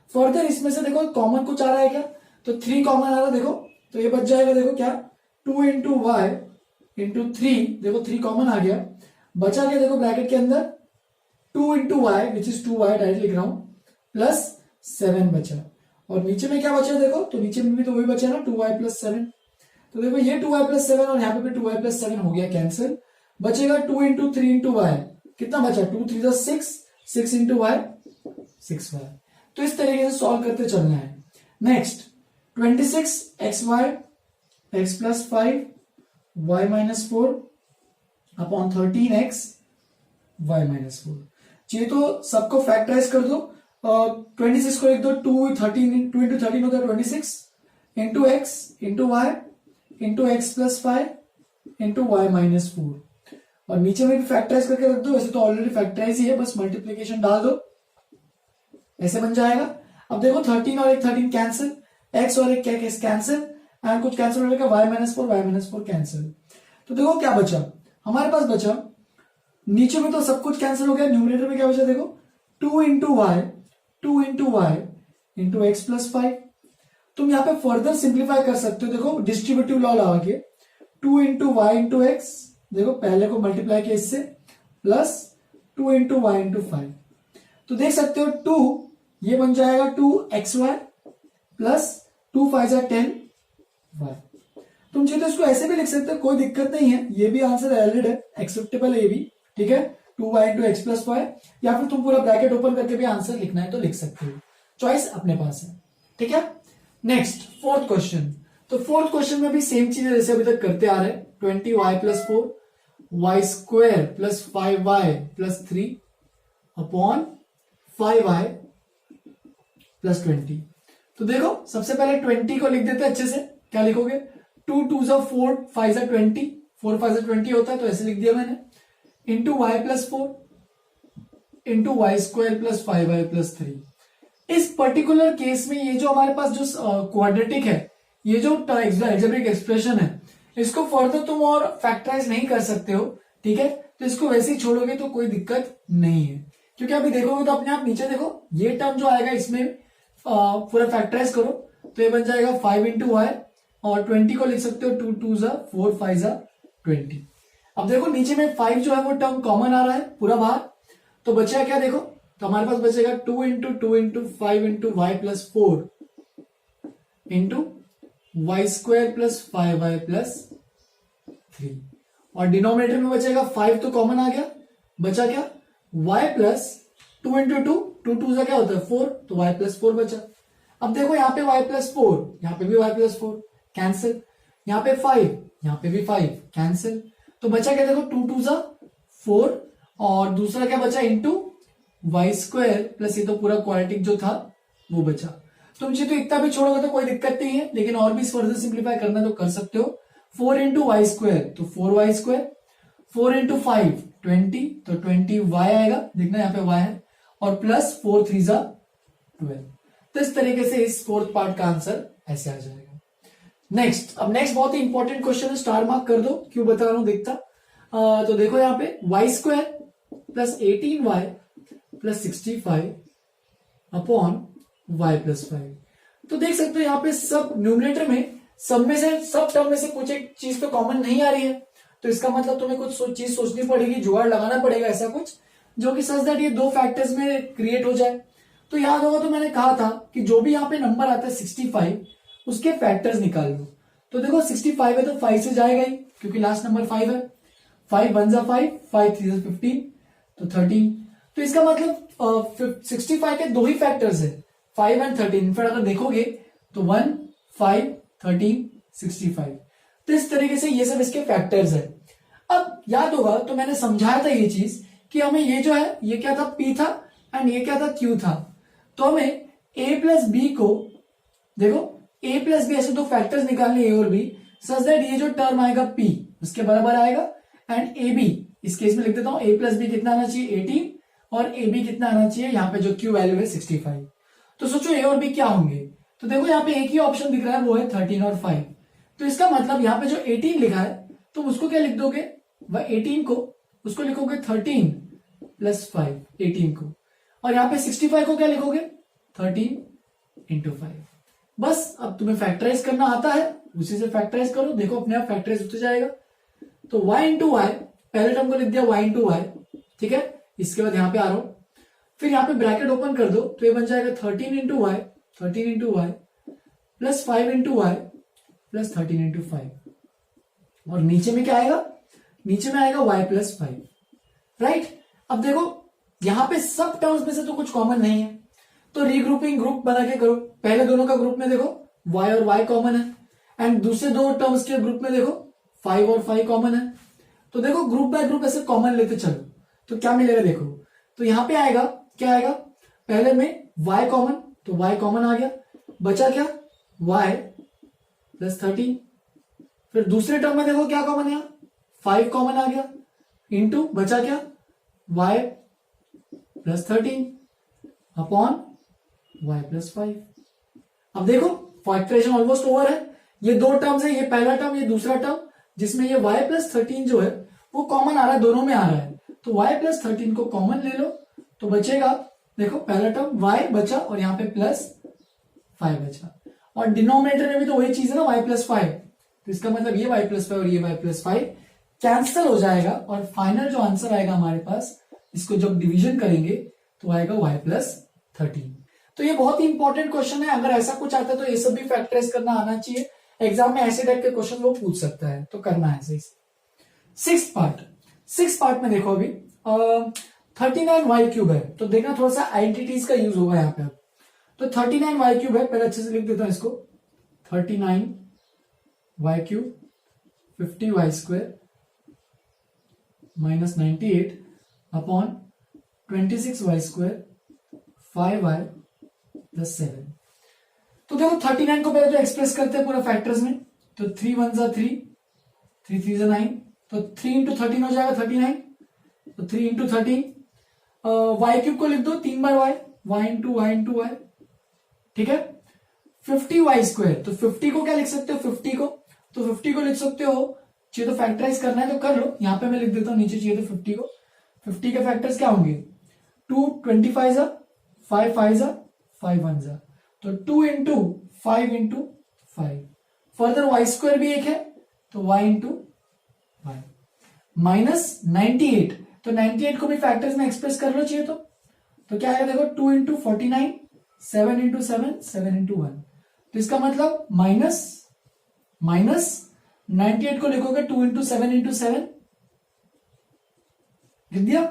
फर्दर इसमें से देखो कॉमन कुछ आ रहा है क्या, तो 3 कॉमन आ रहा है, देखो तो ये बच जाएगा, देखो क्या 2 इंटू वाई इंटू 3, देखो 3 कॉमन आ गया, बचा गया देखो ब्रैकेट के अंदर 2 into y which is 2y, direct लिख रहा हूं, प्लस 7 बचा, और नीचे में क्या बचा देखो, तो नीचे में भी तो वही बचा ना 2y प्लस 7। तो देखो ये 2y प्लस 7 और यहाँ पे भी 2y प्लस 7 हो गया कैंसिल, बचेगा 2 इंटू 3 इंटू वाई, कितना बचा 2 3 6, 6 इंटू वाई 6y। तो इस तरीके से सॉल्व करते चलना है। Next 26xy x plus 5 y minus 4 upon 13x y minus 4। चाहिए तो सबको फैक्टराइज कर दो, 26 को लिख दो 2 इंटू 13 होता है 26 into x into y into x plus 5 into y minus 4, और नीचे में भी फैक्टराइज करके रख दो, वैसे तो ऑलरेडी फैक्टराइज ही है, बस मल्टीप्लीकेशन डाल दो, ऐसे बन जाएगा। अब देखो 13 और एक 13 कैंसिल, x और एक क्या कैंसिल, एंड कुछ कैंसिल हो जाएगा y माइनस 4 कैंसिल। तो देखो क्या बचा हमारे पास, बचा नीचे में तो सब कुछ कैंसिल हो गया, न्यूमरेटर में क्या बचा देखो 2 into y into x plus 5। तुम यहाँ पे फर्दर सिंप्लीफाई कर सकते हो, देखो डिस्ट्रीब्यूटिव लॉ लगा के 2 इंटू वाई इंटू एक्स, देखो पहले को मल्टीप्लाई किया इससे, प्लस 2 इंटू वाई इंटू 5। तो देख सकते हो 2 ये बन जाएगा 2xy प्लस 2 5 10 y। तुम चाहिए तो इसको ऐसे भी लिख सकते हो, कोई दिक्कत नहीं है, ये भी आंसर वैलिड है, एक्सेप्टेबल है ये भी। ठीक है, 2y into x plus Y, या फिर तुम पूरा ब्रैकेट ओपन करके भी आंसर लिखना है तो लिख सकते हो, चॉइस अपने पास है। ठीक है, नेक्स्ट फोर्थ क्वेश्चन। तो फोर्थ क्वेश्चन में भी सेम चीज जैसे अभी तक करते आ रहे हैं, 20y plus 4 y square plus 5y plus 3 upon 5y plus 20। तो देखो सबसे पहले 20 को लिख देते हैं अच्छे से, क्या लिखोगे 2 2 4 5 20, 4 5 20 होता है, तो ऐसे लिख दिया मैंने into y plus 4 into y square plus 5y plus 3। इस पर्टिकुलर केस में ये जो हमारे पास जो क्वाड्रेटिक है, ये जो एल्जेब्रिक एक्सप्रेशन है, इसको फर्दर तुम और फैक्टराइज नहीं कर सकते हो, ठीक है। तो इसको वैसे ही छोड़ोगे तो कोई दिक्कत नहीं है, क्योंकि अभी देखोगे तो अपने आप नीचे देखो, ये टर्म जो आएगा इसमें पूरा फैक्टराइज करो तो ये बन जाएगा 5 इंटू वाई, और 20 को लिख सकते हो 2 2 जा 4 5 जा 20। अब देखो नीचे में 5 जो है वो टर्म कॉमन आ रहा है पूरा बाहर, तो बचेगा क्या देखो, तो हमारे पास बचेगा 2 into 2 into 5 into y plus 4 into y square plus 5y plus 3, और डिनोमिनेटर में बचेगा 5 तो कॉमन आ गया, बचा क्या y प्लस 2 इंटू 2 2 क्या होता है 4, तो y प्लस 4 बचा। अब देखो यहाँ पे y प्लस 4, यहाँ पे भी y प्लस 4 कैंसिल, यहाँ पे 5, यहाँ पे भी 5 कैंसिल, तो बचा क्या देखो 2 2 जा 4, और दूसरा क्या बचा इंटू वाई स्क्वायर प्लस ये तो पूरा क्वाड्रेटिक जो था वो बचा। तुम चाहिए तो इतना भी छोड़ोगे तो कोई दिक्कत नहीं है, लेकिन और भी फर्दर सिंप्लीफाई करना तो कर सकते हो। 4 इंटू वाई स्क्वायर तो 4y स्क्वायर, 4 इंटू 5 20 तो 20y आएगा, देखना यहाँ पे y है, और प्लस 4 3 जा 12। तो इस तरीके से इस फोर्थ पार्ट का आंसर ऐसे आ जाएगा। नेक्स्ट, अब नेक्स्ट बहुत ही इंपॉर्टेंट क्वेश्चन है, स्टार मार्क कर दो, क्यों बता रहा हूं देखता। तो देखो यहाँ पे y square plus 18y plus 65 upon y plus 5। तो देख सकते हो यहाँ पे सब न्यूमरेटर में सब में से, सब टर्म में से कुछ एक चीज तो कॉमन नहीं आ रही है, तो इसका मतलब तुम्हें कुछ चीज सोचनी पड़ेगी, जुगाड़ लगाना पड़ेगा ऐसा कुछ जो कि सच दैट ये दो फैक्टर्स में क्रिएट हो जाए। तो याद होगा तो मैंने कहा था कि जो भी यहाँ पे नंबर आता है 65 उसके फैक्टर्स निकाल लो। तो देखो 65 है तो 5 से जाएगा ही, क्योंकि लास्ट नंबर 5 है, 5 1 जा 5, 5 3 जा 15 तो 13। तो इसका मतलब 65 के दो ही फैक्टर्स है, 5 एंड 13। इनफैक्ट अगर देखोगे तो 1 5 13 65, तो इस तरीके से ये सब इसके फैक्टर्स है। अब याद होगा तो मैंने समझाया था ये चीज कि हमें ये जो है ये क्या था P था एंड ये क्या था Q था, तो हमें A प्लस बी को देखो A प्लस बी ऐसे दो फैक्टर्स निकालने A और B, सच दैट ये जो टर्म आएगा P उसके बराबर आएगा, एंड ए बी इस केस में लिख देता हूं A प्लस बी कितना आना चाहिए 18 और ए बी कितना आना चाहिए यहाँ पे जो Q वैल्यू है 65। तो सोचो A और B क्या होंगे, तो देखो यहाँ पे एक ही ऑप्शन दिख रहा है वो है 13 और 5। तो इसका मतलब यहाँ पे जो 18 लिखा है तो उसको क्या लिख दोगे, वह 18 को उसको लिखोगे 13 प्लस 5 18 को, और यहाँ पे 65 को क्या लिखोगे 13 इंटू 5। बस अब तुम्हें फैक्टराइज करना आता है, उसी से फैक्टराइज करो, देखो अपने आप फैक्टराइज होते जाएगा। तो y इंटू वाई, पहले टर्म को लिख दिया y इंटू वाई, ठीक है। इसके बाद यहाँ पे आ रहा हूं, फिर यहाँ पे ब्रैकेट ओपन कर दो तो ये बन जाएगा 13 into y, 13 into y plus 5 into y plus 13 into 5, और नीचे में क्या आएगा, नीचे में आएगा y प्लस 5, राइट। अब देखो यहाँ पे सब टर्म्स में से तो कुछ कॉमन नहीं है, तो रीग्रुपिंग ग्रुप बना के करो। पहले दोनों का ग्रुप में देखो y और y कॉमन है, एंड दूसरे दो टर्म्स के ग्रुप में देखो 5 और 5 कॉमन है। तो देखो ग्रुप बाय ग्रुप ऐसे कॉमन लेते चलो, तो क्या मिलेगा देखो, तो यहां पे आएगा क्या आएगा, पहले में y कॉमन, तो y कॉमन आ गया, बचा क्या y प्लस 13। फिर दूसरे टर्म में देखो क्या कॉमन है, 5 कॉमन आ गया, इंटू बचा क्या y plus 13 upon y plus 5। अब देखो फैक्टराइजेशन ऑलमोस्ट ओवर है, ये दो टर्म्स है, ये पहला टर्म ये दूसरा टर्म, जिसमें ये y प्लस 13 जो है वो कॉमन आ रहा है, दोनों में आ रहा है, तो y प्लस 13 को कॉमन ले लो तो बचेगा देखो पहला टर्म y बचा और यहाँ पे प्लस 5 बचा, और डिनोमिनेटर में भी तो वही चीज है ना y प्लस 5, तो इसका मतलब ये y प्लस 5 और ये y प्लस 5 कैंसिल हो जाएगा, और फाइनल जो आंसर आएगा हमारे पास, इसको जब डिवीजन करेंगे तो आएगा y प्लस 13। तो ये बहुत ही इंपॉर्टेंट क्वेश्चन है, अगर ऐसा कुछ आता है तो ये सब भी फैक्टराइज करना आना चाहिए, एग्जाम में ऐसे टाइप के क्वेश्चन वो पूछ सकता है, तो करना है सही। सिक्स पार्ट में देखो अभी 39y क्यूब है, तो देखना थोड़ा सा आइडेंटिटीज का यूज होगा यहाँ पे। अब तो 39y क्यूब है, पहले अच्छे से लिख देता हूं इसको, 39y cube 50y square minus 98 upon 26y square 5y plus 7। तो देखो 39 को पहले तो एक्सप्रेस करते हैं पूरा फैक्टर्स में, तो 3 1 जा 3, 3 3 जा 9, तो 3 इंटू 13 हो जाएगा 39, तो 3 इंटू 13, वाई क्यूब को लिख दो 3 बार वाई इंटू वाई, ठीक है। 50 वाई स्क्वायर, तो 50 को क्या लिख सकते हो, 50 को, तो 50 को लिख सकते हो, चाहिए तो फैक्टराइज करना है तो कर लो, यहां पे मैं लिख देता हूं, नीचे चाहिए तो 50 को। 50 के फैक्टर्स क्या होंगे, 2 25 जा, 5 5 जा, 5 1 जा, तो 2 into 5 into 5। Further y square भी एक है, तो वाई इंटू वाई, माइनस 98, तो 98 को भी फैक्टर्स में एक्सप्रेस कर लो चाहिए तो क्या आएगा देखो, 2 इंटू 49, 7 इंटू 7, 7 इंटू 1, तो इसका मतलब माइनस 98 को लिखोगे 2 इंटू 7 इंटू 7, लिख दिया।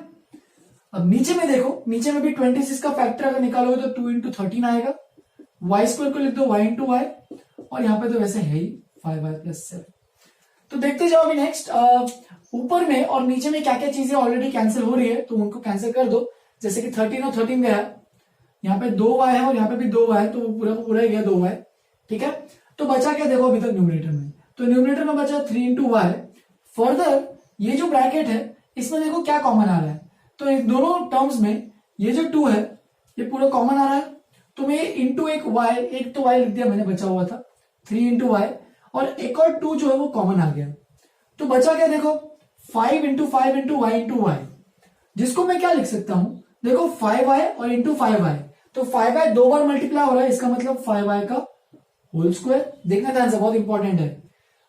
अब नीचे में देखो, नीचे में भी 26 का फैक्टर अगर निकालोगे तो 2 इंटू 13 आएगा, वाई स्क्वायर को लिख दो वाई इंटू वाई, और यहां पे तो वैसे है ही 5y प्लस 7। तो देखते जाओ अभी नेक्स्ट, ऊपर में और नीचे में क्या क्या चीजें ऑलरेडी कैंसिल हो रही है, तो उनको कैंसिल कर दो। जैसे कि 13 और 13 गया, यहाँ पे 2y है और यहाँ पे भी 2y है, तो वो पूरा पूरा ही गया 2y, ठीक है। तो बचा क्या देखो अभी तक न्यूमरेटर में, तो न्यूमरेटर में बचा 3 इंटू वाई। फर्दर ये जो ब्रैकेट है इसमें देखो क्या कॉमन आ रहा है, तो इन दोनों टर्म्स में ये जो 2 है ये पूरा कॉमन आ रहा है, तो मैं इंटू एक y, एक तो y लिख दिया मैंने, बचा हुआ था 3 इंटू वाई, और एक और 2 जो है वो कॉमन आ गया, तो बचा क्या देखो 5 into 5 into y into y, जिसको मैं क्या लिख सकता हूं देखो 5y और इंटू 5y, तो 5y 2 बार मल्टीप्लाई हो रहा है, इसका मतलब 5y का होल स्क्वायर, देखना था आंसर बहुत इंपॉर्टेंट है।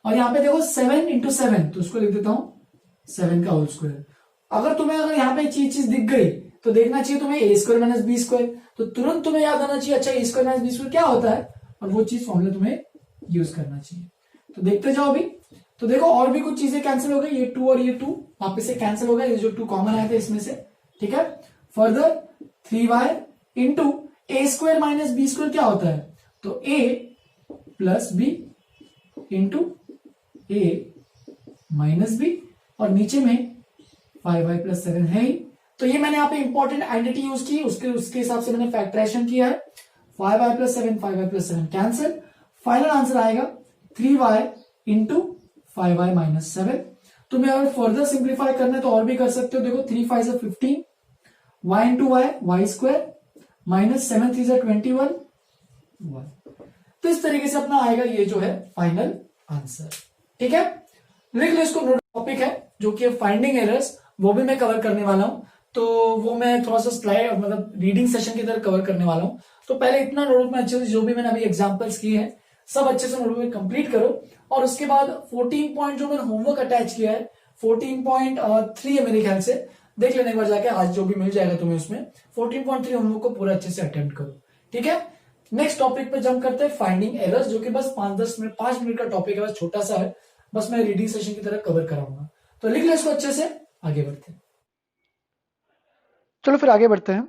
और यहाँ पे देखो 7 इंटू 7, तो उसको लिख देता हूं 7 का होल स्क्वायर। अगर यहाँ पे चीज दिख गई तो देखना चाहिए तुम्हें ए स्क्वायर माइनस बी स्क्वायर, तो तुरंत तुम्हें याद आना चाहिए अच्छा ए स्क्वायर माइनस बी स्क्वायर क्या होता है, और वो चीज फॉर्मूला तुम्हें यूज करना चाहिए। तो देखते जाओ अभी, तो देखो और भी कुछ चीजें कैंसिल हो गई, ये 2 और ये 2 वापस से कैंसिल हो गए, ये जो 2 कॉमन आए थे इसमें से, ठीक है। Further 3y into a square minus b square क्या होता है, तो a plus b into a minus b, और नीचे में 5y प्लस 7 है ही, तो ये मैंने यहाँ पे इंपॉर्टेंट आइडेंटिटी यूज की, उसके हिसाब से मैंने फैक्टराइजेशन किया है। 5y plus 7, 5y plus 7 cancel, final answer आएगा 3y इंटू 5y माइनस 7। तुम्हें अगर फर्दर सिंप्लीफाई करना है तो और भी कर सकते हो, देखो 3 5 से 15, y into y square minus 7 3 से 21 y, तो इस तरीके से अपना आएगा ये जो है फाइनल आंसर, ठीक है। लिख लो इसको, टॉपिक है जो कि फाइंडिंग एरर्स, वो भी मैं कवर करने वाला हूं, तो वो मैं थोड़ा सा स्लाइड मतलब रीडिंग सेशन की तरह कवर करने वाला हूं। तो पहले इतना नोटबुक में अच्छे से जो भी मैंने अभी एग्जांपल्स किए हैं सब अच्छे से नोटबुक में कंप्लीट करो, और उसके बाद 14 पॉइंट जो मैंने होमवर्क अटैच किया है 14.3 है मेरे ख्याल से, देख लेने एक बार जाके, आज जो भी मिल जाएगा तुम्हें उसमें 14.3 होमवर्क को पूरा अच्छे से अटेम्प्ट करो, ठीक है। नेक्स्ट टॉपिक पे जंप करते हैं, फाइंडिंग एरर्स, जो कि बस 5 मिनट का टॉपिक है, बस छोटा सा है, बस मैं रीडिंग सेशन की तरह कवर कराऊंगा। तो लिख लो इसको अच्छे से, आगे बढ़ते हैं। चलो फिर आगे बढ़ते हैं।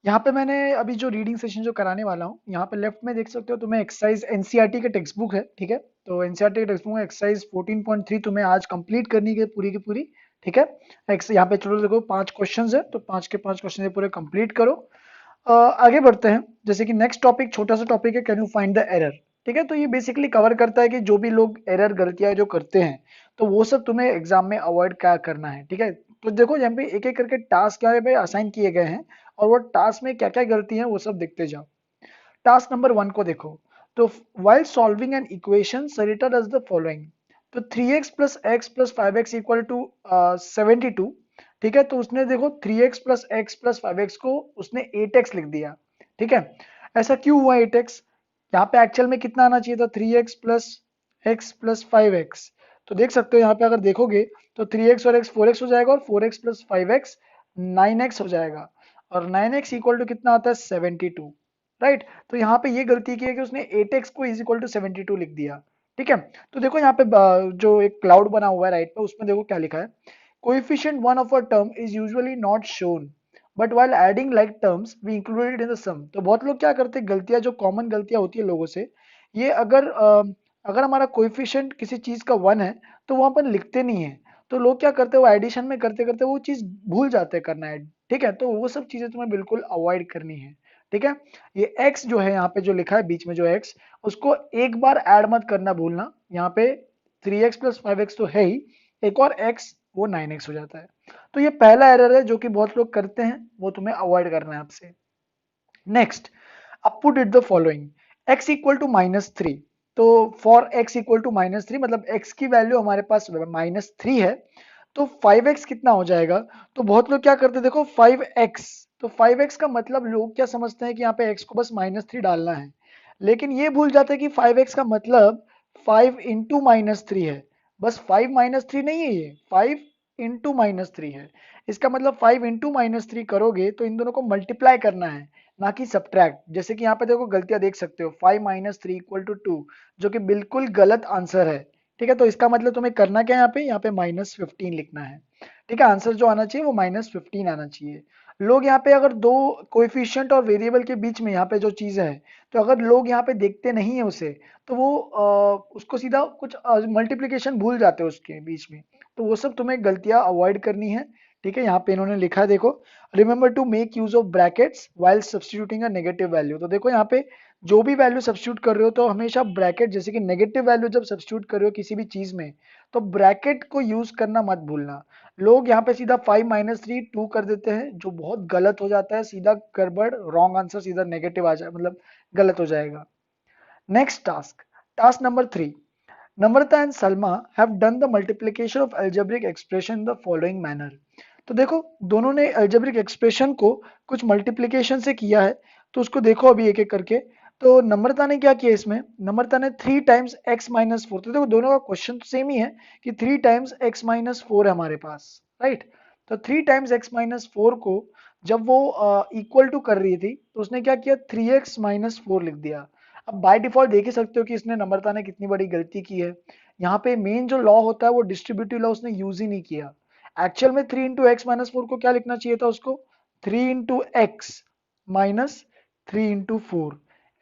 यहाँ पे मैंने अभी जो रीडिंग सेशन जो कराने वाला हूँ, यहाँ पे लेफ्ट में देख सकते हो तुम्हें एक्सरसाइज एनसीईआरटी के टेक्स्ट बुक है, ठीक है। तो एनसीईआरटी के टेक्स्ट बुक में एक्सरसाइज 14.3 तुम्हें आज कंप्लीट करनी है पूरी की पूरी, ठीक है। यहाँ पे चलो देखो 5 क्वेश्चन है, तो 5 के 5 क्वेश्चन पूरे कंप्लीट करो। आगे बढ़ते हैं, जैसे कि नेक्स्ट टॉपिक छोटा सा टॉपिक है, can you find the error, ठीक है। तो ये बेसिकली कवर करता है कि जो भी लोग एरर गलतियां जो करते हैं तो वो सब तुम्हें एग्जाम में अवॉइड क्या करना है, ठीक है। तो देखो यहाँ पे एक एक करके टास्क यहाँ पे असाइन किए गए हैं, और वो टास्क में क्या क्या गलती है वो सब देखते जाओ। टास्क नंबर 1 को देखो, तो while solving an equation Sarita does the following, तो 3x plus x plus 5x equal to 72, ठीक है। तो उसने देखो 3x plus x plus 5x को उसने 8x लिख दिया, ठीक है। ऐसा क्यों हुआ 8x, यहाँ पे एक्चुअल में कितना आना चाहिए था 3x plus x plus 5x, तो देख सकते हो यहाँ पे अगर देखोगे तो 3x और x 4x हो जाएगा, और 4x plus 5x 9x हो जाएगा, और 9x इक्वल टू कितना आता है 72, राइट। तो यहाँ पे ये गलती की है कि उसने 8x को इज इक्वल टू 72 लिख दिया, ठीक है। तो देखो यहाँ पे जो एक क्लाउड बना हुआ है राइट पे, उसमें देखो क्या लिखा है, coefficient one of a term is usually not shown but while adding like terms we included in the sum. तो बहुत लोग क्या करते हैं, गलतियां जो कॉमन गलतियां होती है लोगों से, ये अगर हमारा कोएफिशिएंट किसी चीज का 1 है तो वो अपन लिखते नहीं है, तो लोग क्या करते हैं वो एडिशन में करते करते वो चीज भूल जाते हैं करना है, ठीक है। तो वो सब चीजें तुम्हें बिल्कुल अवॉइड करनी है, ठीक है। ये x जो है यहाँ पे जो लिखा है बीच में जो x, उसको एक बार ऐड मत करना भूलना, यहाँ पे 3x plus 5x तो है ही, एक और x वो 9x हो जाता है। तो ये पहला एरर है जो कि बहुत लोग करते हैं, वो तुम्हें अवॉइड करना है आपसे। Next, Appu did the following, x equal to -3। तो फॉर x इक्वल टू -3 मतलब x की वैल्यू हमारे पास -3 है, तो 5x कितना हो जाएगा? तो बहुत लोग क्या करते हैं देखो, 5x, तो 5x का मतलब लोग क्या समझते हैं कि यहाँ पे x को बस -3 डालना है, लेकिन ये भूल जाते हैं कि 5x का मतलब 5 इंटू -3 है। बस 5 -3 नहीं है, ये 5 इंटू -3 है। इसका मतलब 5 इंटू -3 करोगे तो इन दोनों को मल्टीप्लाई करना है, ना कि सब्ट्रैक्ट। जैसे कि यहाँ पे देखो गलतियां देख सकते हो, 5 - 3 इक्वल टू 2, जो कि बिल्कुल गलत आंसर है। ठीक है, तो इसका मतलब तुम्हें करना क्या है, यहाँ पे -15 लिखना है। ठीक है, आंसर जो आना चाहिए वो -15 आना चाहिए। लोग यहाँ पे अगर दो कोएफिशिएंट और वेरिएबल के बीच में यहाँ पे जो चीज है, तो अगर लोग यहाँ पे देखते नहीं है उसे, तो वो उसको सीधा कुछ मल्टीप्लिकेशन भूल जाते हैं उसके बीच में। तो वो सब तुम्हें गलतियां अवॉइड करनी है। ठीक है, यहाँ पे इन्होंने लिखा है देखो, remember to make use of brackets while substituting a negative value. तो देखो यहाँ पे जो भी वैल्यू सब्स्टिट्यूट कर रहे हो, तो हमेशा ब्रैकेट, जैसे कि नेगेटिव वैल्यू जब सब्स्टिट्यूट कर रहे हो किसी भी चीज में, तो ब्रैकेट को यूज करना मत भूलना। लोग यहाँ पे सीधा 5 - 3 2 कर देते हैं, जो बहुत गलत हो जाता है, सीधा गड़बड़, रॉन्ग आंसर सीधा नेगेटिव आ जाए, मतलब गलत हो जाएगा। Next task, task number 3, Namrata and Salma have done the multiplication of algebraic expression in the following manner. तो देखो दोनों ने algebraic expression को कुछ multiplication से किया है, तो उसको देखो अभी एक एक करके। तो नम्रता ने क्या किया इसमें, नम्रता ने 3 टाइम्स x - 4, तो देखो दोनों का क्वेश्चन तो सेम ही है कि 3 टाइम्स x - 4 है हमारे पास, राइट। तो 3 टाइम्स x - 4 को जब वो इक्वल टू कर रही थी, तो उसने क्या किया, 3x - 4 लिख दिया। अब बाय डिफॉल्ट देख ही सकते हो कि इसने, नम्रता ने कितनी बड़ी गलती की है। यहाँ पे मेन जो लॉ होता है वो डिस्ट्रीब्यूटिव लॉ उसने यूज ही नहीं किया। एक्चुअल में 3 इंटू एक्स माइनस 4 को क्या लिखना चाहिए था उसको, 3 इंटू एक्स माइनस 3 इंटू 4,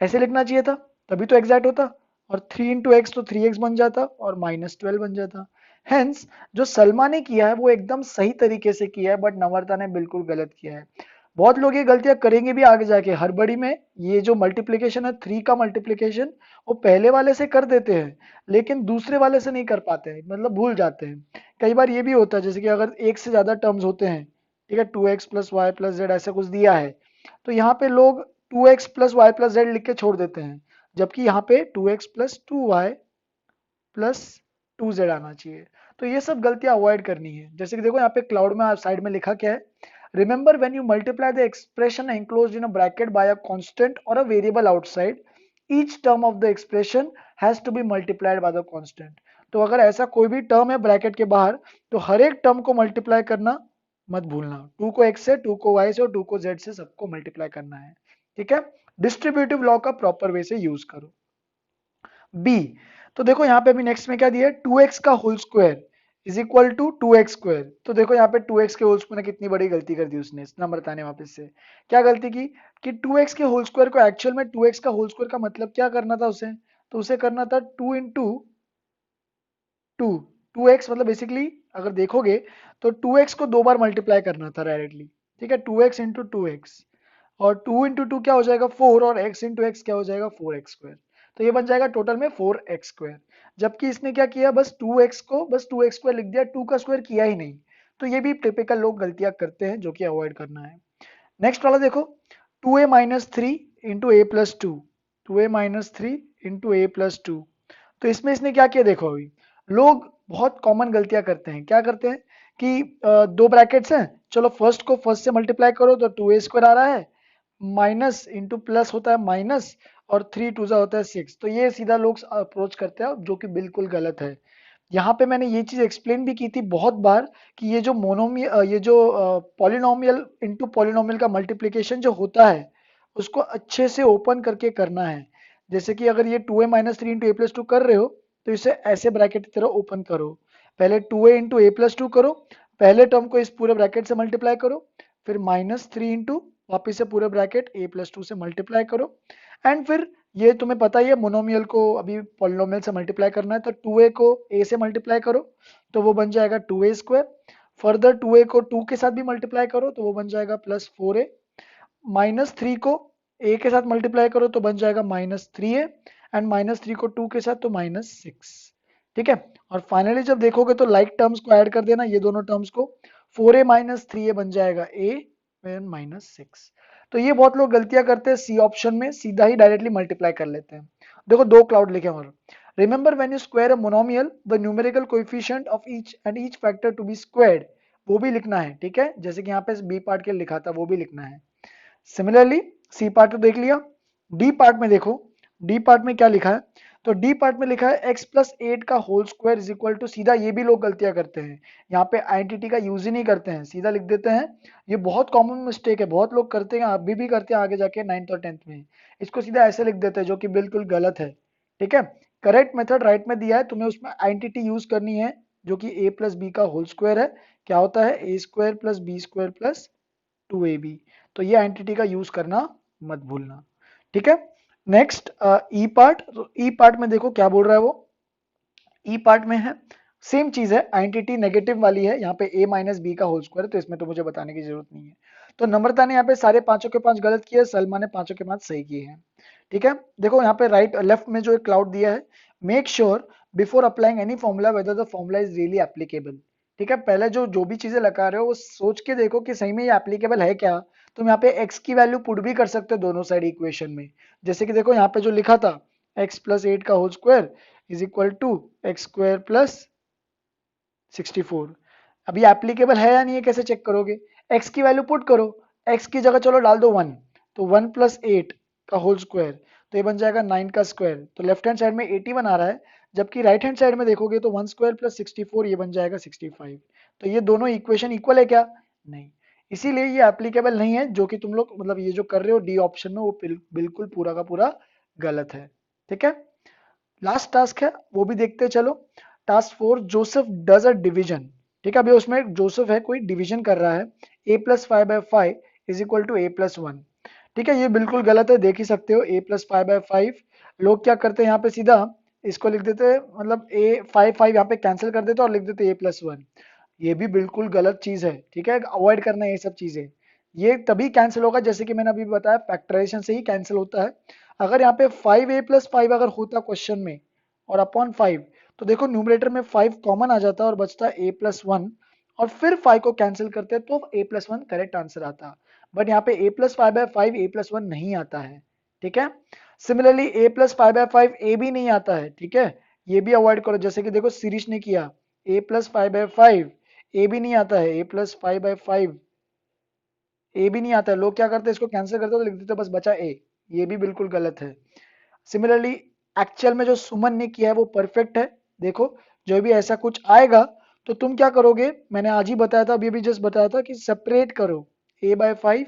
ऐसे लिखना चाहिए था, तभी तो एग्जैक्ट होता। और 3 इंटू एक्स तो 3x बन जाता और -12 बन जाता। हेंस जो सलमा ने किया है वो एकदम सही तरीके से किया है, बट नम्रता ने बिल्कुल गलत किया है। बहुत लोग ये गलतियां करेंगे भी आगे जाके हड़बड़ी में। ये जो मल्टीप्लिकेशन है, 3 का मल्टीप्लिकेशन, वो पहले वाले से कर देते हैं, लेकिन दूसरे वाले से नहीं कर पाते हैं, मतलब भूल जाते हैं। कई बार ये भी होता है, जैसे कि अगर एक से ज्यादा टर्म्स होते हैं, ठीक है, 2x + y + z ऐसा कुछ दिया है, तो यहाँ पे लोग 2x + y + z लिख के छोड़ देते हैं, जबकि यहाँ पे 2x + 2y + 2z आना चाहिए। तो ये सब गलतियां अवॉइड करनी है। जैसे कि देखो यहाँ पे क्लाउड में साइड में लिखा क्या है, Remember when you multiply the expression enclosed in a bracket by a constant or a variable outside, each term of the expression has to be multiplied by the constant. तो अगर ऐसा कोई भी टर्म है ब्रैकेट के बाहर, तो हर एक टर्म को मल्टीप्लाई करना मत भूलना। 2 को x से, 2 को y से और 2 को z से सबको मल्टीप्लाई करना है। ठीक है, डिस्ट्रीब्यूटिव लॉ का प्रॉपर वे से यूज करो। बी, तो देखो यहाँ पे अभी नेक्स्ट में क्या दिया है, 2x का whole square is equal to 2x square. तो देखो यहाँ पे 2x के होल स्क्वायर ने कितनी बड़ी गलती कर दी उसने, नम्रता ने वापस से क्या गलती की कि 2x के होल स्क्वायर को, एक्चुअल में 2x का होल स्क्वायर का मतलब क्या करना था उसे, तो उसे करना था 2 इंटू 2, 2x मतलब बेसिकली अगर देखोगे तो 2x को दो बार मल्टीप्लाई करना था डायरेक्टली। ठीक है, 2x इंटू 2x, और 2 इंटू 2 क्या हो जाएगा 4, और x इंटू x क्या हो जाएगा 4x स्क्वायर। तो ये बन जाएगा टोटल में 4x स्क्वायर। जबकि इसने क्या किया, बस 2x को बस 2x स्क्वायर लिख दिया, 2 का स्क्वायर किया ही नहीं। तो ये भी टिपिकल लोग गलतियां करते हैं, जो कि अवॉइड करना है। नेक्स्ट वाला देखो, 2a - 3 into a + 2, 2a - 3 into a + 2। तो इसमें इसने क्या किया देखो, अभी लोग बहुत कॉमन गलतियां करते हैं, क्या करते हैं कि दो ब्रैकेट्स हैं, चलो फर्स्ट को फर्स्ट से मल्टीप्लाई करो तो 2a स्क्वायर आ रहा है, माइनस इंटू प्लस होता है माइनस, और 3 2 होता है 6। तो ये सीधा लोग अप्रोच करते हैं, जो कि बिल्कुल गलत है। यहाँ पे मैंने ये चीज एक्सप्लेन भी की थी बहुत बार कि ये जो ये जो पॉलिनोमियल इंटू पॉलिनोमियल का मल्टीप्लिकेशन जो होता है, उसको अच्छे से ओपन करके करना है। जैसे कि अगर ये 2a - 3 इंटू a + 2 कर रहे हो, तो इसे ऐसे ब्रैकेट की तरह ओपन करो। पहले 2a इंटू a + 2 करो, पहले टर्म को इस पूरे ब्रैकेट से मल्टीप्लाई करो, फिर -3 इंटू वापिस से पूरे ब्रैकेट a + 2 से मल्टीप्लाई करो, एंड फिर ये तुम्हें पता ही है, मोनोमियल को अभी पॉलिनोमियल से मल्टीप्लाई करना है, तो 2a को a से मल्टीप्लाई करो तो वो बन जाएगा 2a स्क्वायर, फर्दर 2a को 2 के साथ भी मल्टीप्लाई करो तो वो बन जाएगा +4a, -3 को a के साथ मल्टीप्लाई करो तो बन जाएगा -3a, एंड -3 को 2 के साथ तो -6। ठीक है। और फाइनली जब देखोगे तो लाइक टर्म्स को ऐड कर देना, ये दोनों टर्म्स को, 4a माइनस 3a बन जाएगा a माइनस 6। तो ये बहुत लोग गलतियां करते हैं सी ऑप्शन में, सीधा ही डायरेक्टली मल्टीप्लाई कर लेते हैं। देखो दो क्लाउड लिखे और remember when you square a monomial the numerical coefficient of each and each factor to be squared, वो भी लिखना है, ठीक है, जैसे कि यहाँ पे बी पार्ट के लिए लिखा था वो भी लिखना है। सिमिलरली सी पार्ट तो देख लिया, डी पार्ट में देखो, डी पार्ट में क्या लिखा है, तो डी पार्ट में लिखा है x प्लस 8 का whole square is equal to, सीधा ये भी लोग गलतियां करते हैं, यहाँ पे आइडेंटिटी का यूज ही नहीं करते हैं, सीधा लिख देते हैं। ये बहुत कॉमन मिस्टेक है, बहुत लोग करते हैं, अभी भी करते हैं आगे जाके 9th और 10th में, इसको सीधा ऐसे लिख देते हैं जो कि बिल्कुल गलत है। ठीक है, करेक्ट मेथड राइट में दिया है, तुम्हें उसमें आइडेंटिटी यूज करनी है जो कि a प्लस बी का होल स्क्वायर है, क्या होता है a square plus b square plus 2ab, तो ये आइडेंटिटी का यूज करना मत भूलना। ठीक है, नेक्स्ट ई पार्ट, तो ई पार्ट में देखो क्या बोल रहा है वो, ई पार्ट में है सेम चीज है, आइडेंटिटी नेगेटिव वाली है, यहाँ पे a माइनस बी का होल स्क्वायर है, तो इसमें तो मुझे बताने की जरूरत नहीं है। तो नम्रता ने यहाँ पे सारे पांचों के पांच गलत किए, सलमा ने पांचों के पांच सही किए हैं। ठीक है, देखो यहाँ पे राइट लेफ्ट में जो एक क्लाउड दिया है, make sure before applying any formula whether the formula is really applicable. ठीक है, पहले जो भी चीजें लगा रहे हो वो सोच के देखो कि सही में ये एप्लीकेबल है क्या। तुम यहाँ पे x की वैल्यू पुट भी कर सकते हो दोनों साइड इक्वेशन में, जैसे कि देखो यहाँ पे जो लिखा था x प्लस 8 का whole square is equal to x square plus 64। अभी एप्लीकेबल है या नहीं है कैसे चेक करोगे, x की वैल्यू पुट करो, x की जगह चलो डाल दो 1, तो 1 प्लस 8 का होल स्क्वायर, तो ये बन जाएगा 9 का स्क्वायर, तो लेफ्ट हैंड साइड में 81 आ रहा है, जबकि राइट हैंड साइड में देखोगे तो 1 स्क्वायर प्लस 64 ये बन जाएगा 65। तो ये दोनों इक्वेशन इक्वल है क्या, नहीं, इसीलिए ये एप्लीकेबल नहीं है, जो कि तुम लोग मतलब ये जो कर रहे हो डी ऑप्शन में वो बिल्कुल पूरा का पूरा गलत है। ठीक है, लास्ट टास्क है वो भी देखते चलो। Task 4, Joseph does a division. ठीक है, अभी उसमें जोसेफ है कोई डिवीजन कर रहा है, a plus 5/5 is equal to a plus 1। ठीक है, ये बिल्कुल गलत है, देख ही सकते हो a प्लस 5/5, लोग क्या करते हैं यहाँ पे सीधा इसको लिख देते हैं, मतलब a 5 यहाँ पे कैंसिल कर देते हैं और लिख देते a प्लस 1, ये भी बिल्कुल गलत चीज है। ठीक है, अवॉइड करना है ये सब चीजें, ये तभी कैंसिल होगा जैसे कि मैंने अभी बताया फैक्टराइजेशन से ही कैंसिल होता है। अगर यहाँ पे 5a प्लस 5 अगर होता क्वेश्चन में और अपॉन 5, तो देखो न्यूमरेटर में 5 कॉमन आ जाता है और बचता है a प्लस 1, और फिर 5 को कैंसिल करते हैं तो a प्लस 1 करेक्ट आंसर आता। बट यहाँ पे a प्लस 5/5 a प्लस 1 नहीं आता है। ठीक है, सिमिलरली a प्लस 5/5 a भी नहीं आता है। ठीक है, ये भी अवॉइड करो, जैसे कि देखो सीरीज ने किया a प्लस 5/5 a भी नहीं आता है, a प्लस 5/5 ए भी नहीं आता है, लोग क्या करते हैं इसको कैंसिल करते हैं तो लिख देते हैं बस बचा ए, ये भी बिल्कुल गलत है। सिमिलरली एक्चुअल में जो सुमन ने किया है वो परफेक्ट है। देखो जो भी ऐसा कुछ आएगा तो तुम क्या करोगे, मैंने आज ही बताया था, अभी भी जस्ट बताया था कि सेपरेट करो a/5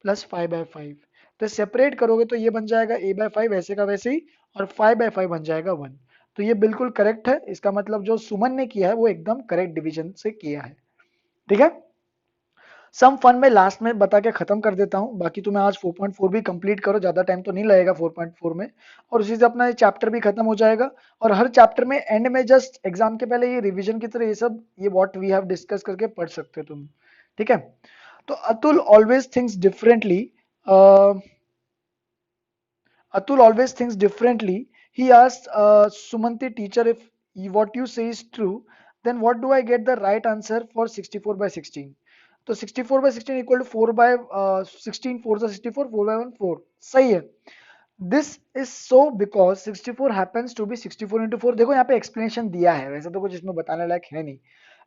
प्लस 5/5, तो सेपरेट करोगे तो ये बन जाएगा a/5 वैसे का वैसे ही, और 5/5 बन जाएगा 1। तो ये बिल्कुल करेक्ट है, इसका मतलब जो सुमन ने किया है वो एकदम करेक्ट डिवीजन से किया है। ठीक है, सम फन में लास्ट में बता के खत्म कर देता हूं, बाकी तुम्हें आज 4.4 भी कंप्लीट करो, ज्यादा टाइम तो नहीं लगेगा 4.4 में, और उसी से अपना ये चैप्टर भी खत्म हो जाएगा। और हर चैप्टर में एंड में जस्ट एग्जाम के पहले ये रिवीजन की तरह ये सब ये व्हाट वी हैव डिस्कस करके पढ़ सकते हो तुम। ठीक है, तो Atul always thinks differently, Atul always thinks differently. He asked Sumanti teacher, if what you say is true, then what do I get the right answer for 64/16? तो 64/16 equal to 4 by 16, 4 से 64, 4 by 1 4, सही है। This is so because 64 happens to be 64 into 4। देखो यहाँ पे explanation दिया है, वैसे तो कुछ इसमें बताने लायक है नहीं,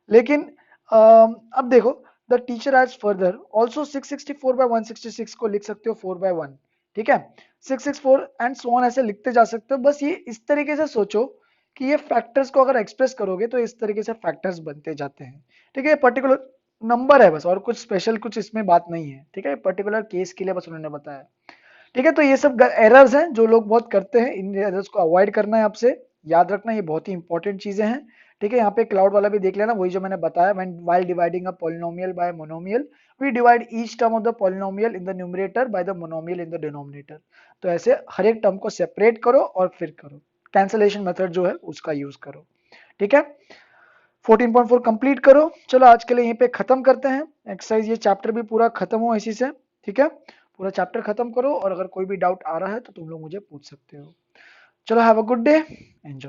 लेकिन अब देखो the teacher has further also 664/166 को लिख सकते हो 4/1। ठीक है, 664 एंड सो ऑन ऐसे लिखते जा सकते हो, बस ये इस तरीके से सोचो कि ये फैक्टर्स को अगर एक्सप्रेस करोगे तो इस तरीके से फैक्टर्स बनते जाते हैं। ठीक है, पर्टिकुलर नंबर है बस, और कुछ स्पेशल कुछ इसमें बात नहीं है। ठीक है, पर्टिकुलर केस के लिए बस उन्होंने बताया। ठीक है, तो ये सब एरर्स हैं जो लोग बहुत करते हैं, इन एरर्स को अवॉइड करना है आपसे, याद रखना ये बहुत ही इंपॉर्टेंट चीजें हैं। ठीक है, यहाँ पे क्लाउड वाला भी देख लेना, वही जो मैंने बताया, when while dividing a polynomial by monomial we divide each term of the polynomial in the numerator by the monomial in the denominator. तो ऐसे हर एक टर्म को सेपरेट करो और फिर करो, कैंसलेशन मेथड जो है उसका यूज करो। ठीक है, 14.4 कंप्लीट करो। चलो आज के लिए यहीं पे खत्म करते हैं एक्सरसाइज, ये चैप्टर भी पूरा खत्म हो इसी से। ठीक है, पूरा चैप्टर खत्म करो, और अगर कोई भी डाउट आ रहा है तो तुम लोग मुझे पूछ सकते हो। चलो have a good day, enjoy.